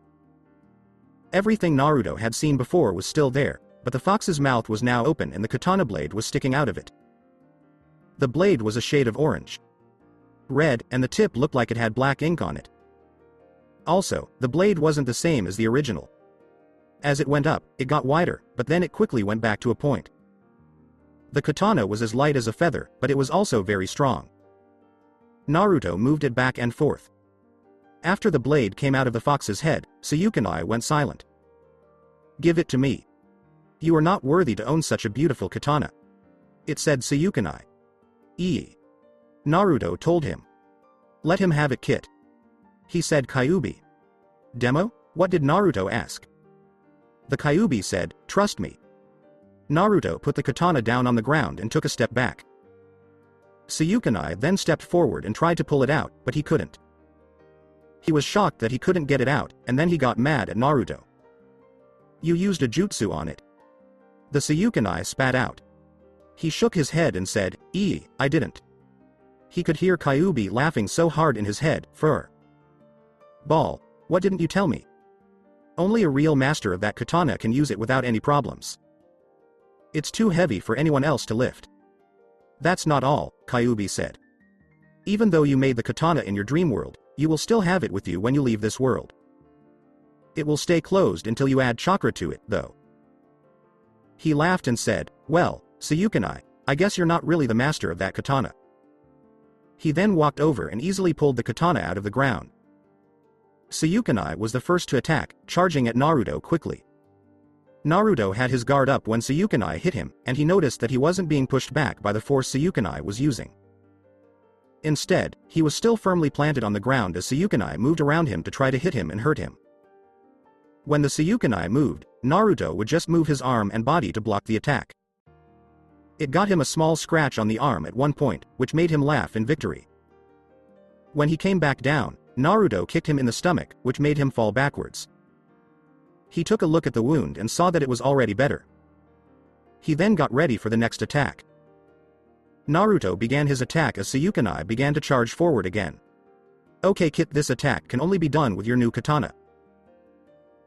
Everything Naruto had seen before was still there, but the fox's mouth was now open and the katana blade was sticking out of it. The blade was a shade of orange. Red, and the tip looked like it had black ink on it. Also, the blade wasn't the same as the original. As it went up, it got wider, but then it quickly went back to a point. The katana was as light as a feather, but it was also very strong. Naruto moved it back and forth. After the blade came out of the fox's head, Sayukanai went silent. "Give it to me. You are not worthy to own such a beautiful katana," it said. Sayukanai. Naruto told him. Let him have it, Kit. He said Kyuubi. Demo? What did Naruto ask? The Kyuubi said, trust me. Naruto put the katana down on the ground and took a step back. Sayukanai then stepped forward and tried to pull it out, but he couldn't. He was shocked that he couldn't get it out, and then he got mad at Naruto. You used a jutsu on it. The Sayukanai spat out. He shook his head and said, I didn't. He could hear Kyuubi laughing so hard in his head, Ball, what didn't you tell me? Only a real master of that katana can use it without any problems. It's too heavy for anyone else to lift. That's not all, Kyuubi said. Even though you made the katana in your dream world, you will still have it with you when you leave this world. It will stay closed until you add chakra to it, though. He laughed and said, well, Sayukanai, I guess you're not really the master of that katana. He then walked over and easily pulled the katana out of the ground. Sayukanai was the first to attack, charging at Naruto quickly. Naruto had his guard up when Sayukanai hit him, and he noticed that he wasn't being pushed back by the force Sayukanai was using. Instead, he was still firmly planted on the ground as Sayukanai moved around him to try to hit him and hurt him. When the Sayukanai moved, Naruto would just move his arm and body to block the attack. It got him a small scratch on the arm at one point, which made him laugh in victory. When he came back down, Naruto kicked him in the stomach, which made him fall backwards. He took a look at the wound and saw that it was already better. He then got ready for the next attack. Naruto began his attack as Sayukanai began to charge forward again. Okay Kit, this attack can only be done with your new katana.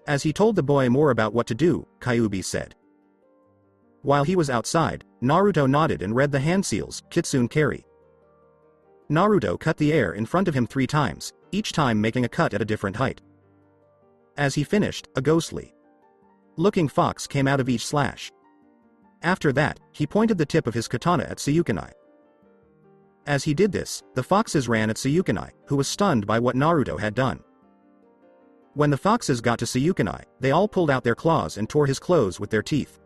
As he told the boy more about what to do, Kyuubi said. While he was outside, Naruto nodded and read the hand seals, Kitsune Carry. Naruto cut the air in front of him 3 times, each time making a cut at a different height. As he finished, a ghostly-looking fox came out of each slash. After that, he pointed the tip of his katana at Sayukanai. As he did this, the foxes ran at Sayukanai, who was stunned by what Naruto had done. When the foxes got to Sayukanai, they all pulled out their claws and tore his clothes with their teeth.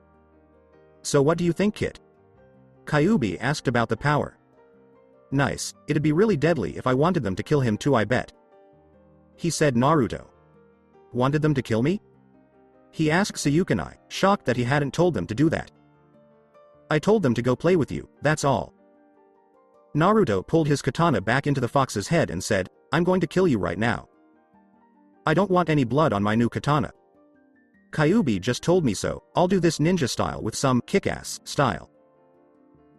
So what do you think, Kit? Kyuubi asked about the power. Nice, it'd be really deadly if I wanted them to kill him too, I bet. He said. Naruto wanted them to kill me? He asked Sayukanai, shocked that he hadn't told them to do that. I told them to go play with you, that's all. Naruto pulled his katana back into the fox's head and said, I'm going to kill you right now. I don't want any blood on my new katana. Kyuubi just told me so, I'll do this ninja style with some kick-ass style.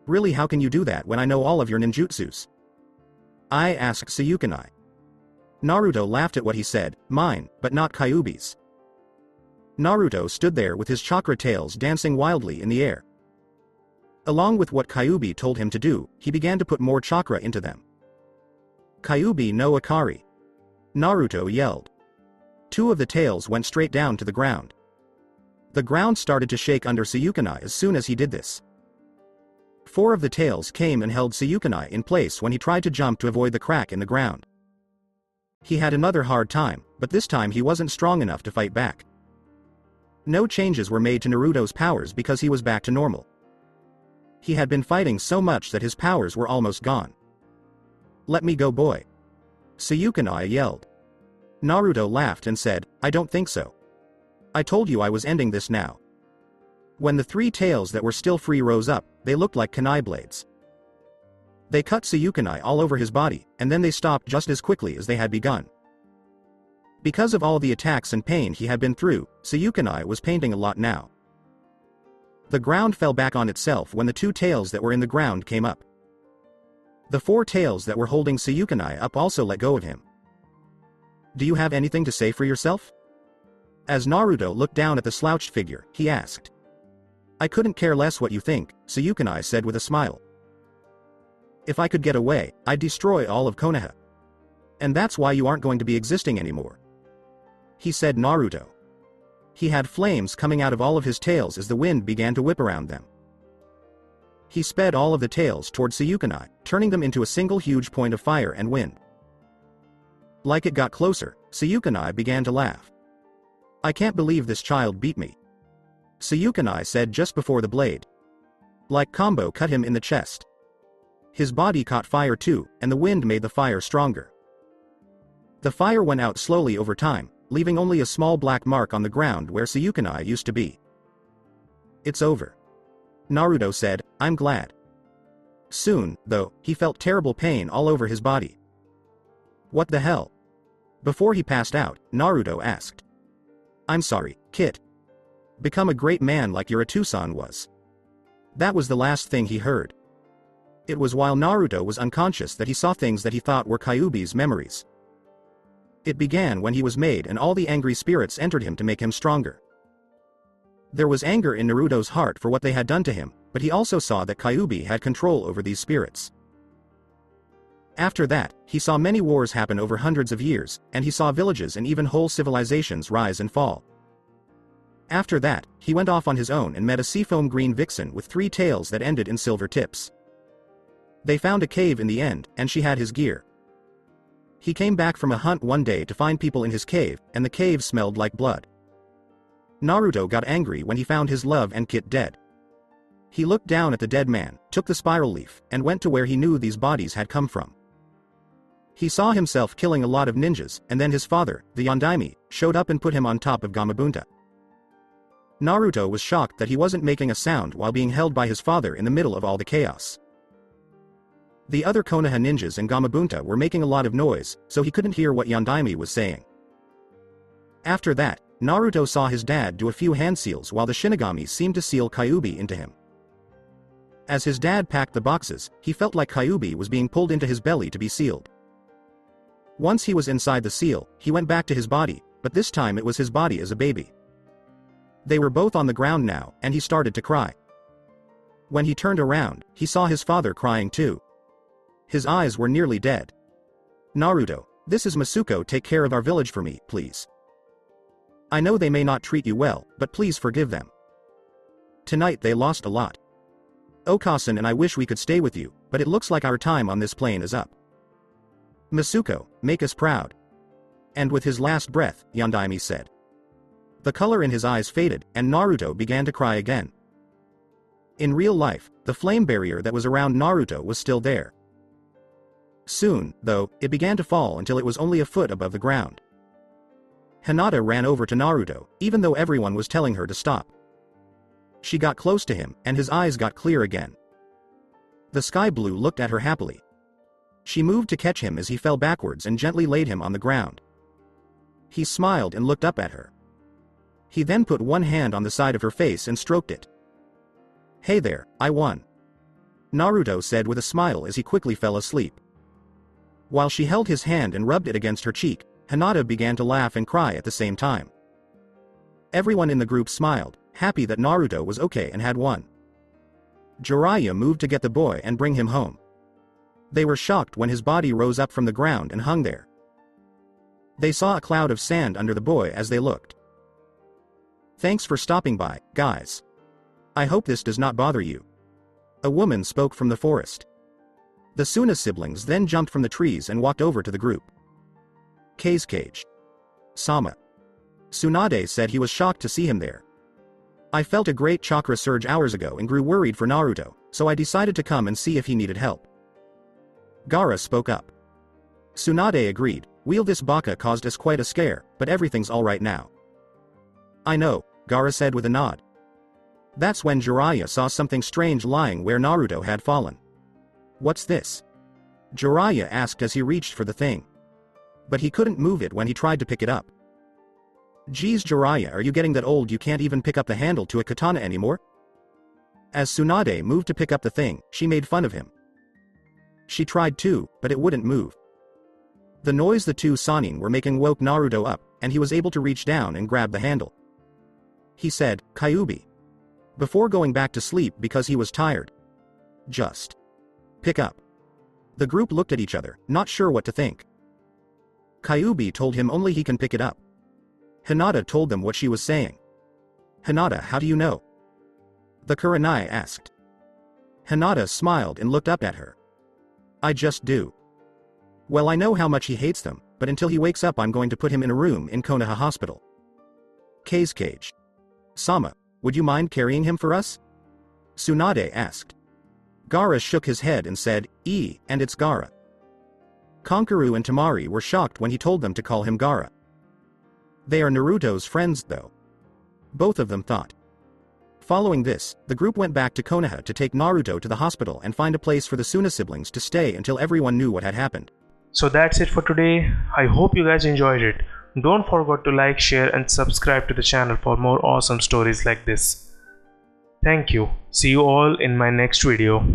Really, how can you do that when I know all of your ninjutsus? I asked Sayukanai. Naruto laughed at what he said, mine, but not Kyuubi's. Naruto stood there with his chakra tails dancing wildly in the air. Along with what Kyuubi told him to do, he began to put more chakra into them. Kyuubi no Akari. Naruto yelled. 2 of the tails went straight down to the ground. The ground started to shake under Sayukanai as soon as he did this. 4 of the tails came and held Sayukanai in place when he tried to jump to avoid the crack in the ground. He had another hard time, but this time he wasn't strong enough to fight back. No changes were made to Naruto's powers because he was back to normal. He had been fighting so much that his powers were almost gone. Let me go, boy. Sayukanai yelled. Naruto laughed and said, I don't think so. I told you I was ending this now. When the 3 tails that were still free rose up, they looked like kunai blades. They cut Sayukanai all over his body, and then they stopped just as quickly as they had begun. Because of all the attacks and pain he had been through, Sayukanai was painting a lot now. The ground fell back on itself when the 2 tails that were in the ground came up. The 4 tails that were holding Sayukanai up also let go of him. Do you have anything to say for yourself? As Naruto looked down at the slouched figure, he asked. I couldn't care less what you think, Sayukanai said with a smile. If I could get away, I'd destroy all of Konoha. And that's why you aren't going to be existing anymore. He said. Naruto. He had flames coming out of all of his tails as the wind began to whip around them. He sped all of the tails towards Sayukanai, turning them into a single huge point of fire and wind. Like it got closer, Sayukanai began to laugh. I can't believe this child beat me. Sayukanai said just before the blade. Like combo cut him in the chest. His body caught fire too, and the wind made the fire stronger. The fire went out slowly over time, leaving only a small black mark on the ground where Suyukanai used to be. It's over. Naruto said, I'm glad. Soon, though, he felt terrible pain all over his body. What the hell? Before he passed out, Naruto asked. I'm sorry, Kit. Become a great man like Orochimaru was. That was the last thing he heard. It was while Naruto was unconscious that he saw things that he thought were Kyuubi's memories. It began when he was made and all the angry spirits entered him to make him stronger. There was anger in Naruto's heart for what they had done to him, but he also saw that Kyuubi had control over these spirits. After that, he saw many wars happen over hundreds of years, and he saw villages and even whole civilizations rise and fall. After that, he went off on his own and met a seafoam green vixen with 3 tails that ended in silver tips. They found a cave in the end, and she had his gear. He came back from a hunt one day to find people in his cave, and the cave smelled like blood. Naruto got angry when he found his love and Kit dead. He looked down at the dead man, took the spiral leaf, and went to where he knew these bodies had come from. He saw himself killing a lot of ninjas, and then his father, the Yondaime, showed up and put him on top of Gamabunta. Naruto was shocked that he wasn't making a sound while being held by his father in the middle of all the chaos. The other Konoha ninjas and Gamabunta were making a lot of noise, so he couldn't hear what Yondaime was saying. After that, Naruto saw his dad do a few hand seals while the Shinigami seemed to seal Kyuubi into him. As his dad packed the boxes, he felt like Kyuubi was being pulled into his belly to be sealed. Once he was inside the seal, he went back to his body, but this time it was his body as a baby. They were both on the ground now, and he started to cry. When he turned around, he saw his father crying too. His eyes were nearly dead. Naruto, this is Masuko, take care of our village for me, please. I know they may not treat you well, but please forgive them. Tonight they lost a lot. Okasan and I wish we could stay with you, but it looks like our time on this plane is up. Masuko, make us proud. And with his last breath, Yondaime said. The color in his eyes faded, and Naruto began to cry again. In real life, the flame barrier that was around Naruto was still there. Soon, though, it began to fall until it was only a foot above the ground. Hinata ran over to Naruto, even though everyone was telling her to stop. She got close to him, and his eyes got clear again. The sky blue looked at her happily. She moved to catch him as he fell backwards and gently laid him on the ground. He smiled and looked up at her. He then put one hand on the side of her face and stroked it. Hey there, I won. Naruto said with a smile as he quickly fell asleep. While she held his hand and rubbed it against her cheek, Hinata began to laugh and cry at the same time. Everyone in the group smiled, happy that Naruto was okay and had won. Jiraiya moved to get the boy and bring him home. They were shocked when his body rose up from the ground and hung there. They saw a cloud of sand under the boy as they looked. Thanks for stopping by, guys. I hope this does not bother you. A woman spoke from the forest. The Suna siblings then jumped from the trees and walked over to the group. Kei's cage. Sama. Tsunade said he was shocked to see him there. I felt a great chakra surge hours ago and grew worried for Naruto, so I decided to come and see if he needed help. Gaara spoke up. Tsunade agreed, this baka caused us quite a scare, but everything's alright now. I know, Gaara said with a nod. That's when Jiraiya saw something strange lying where Naruto had fallen. What's this? Jiraiya asked as he reached for the thing. But he couldn't move it when he tried to pick it up. Geez Jiraiya, are you getting that old you can't even pick up the handle to a katana anymore? As Tsunade moved to pick up the thing, she made fun of him. She tried too, but it wouldn't move. The noise the two Sannin were making woke Naruto up, and he was able to reach down and grab the handle. He said, Kyuubi. Before going back to sleep because he was tired. Just pick up. The group looked at each other, not sure what to think. Kyuubi told him only he can pick it up. Hinata told them what she was saying. Hinata, how do you know? The Kurenai asked. Hinata smiled and looked up at her. I just do. Well, I know how much he hates them, but until he wakes up I'm going to put him in a room in Konoha Hospital. Kei's cage. Sama, would you mind carrying him for us? Tsunade asked. Gaara shook his head and said, and it's Gaara. Kankuro and Temari were shocked when he told them to call him Gaara. They are Naruto's friends though. Both of them thought. Following this, the group went back to Konoha to take Naruto to the hospital and find a place for the Suna siblings to stay until everyone knew what had happened. So that's it for today. I hope you guys enjoyed it. Don't forget to like, share and subscribe to the channel for more awesome stories like this. Thank you. See you all in my next video.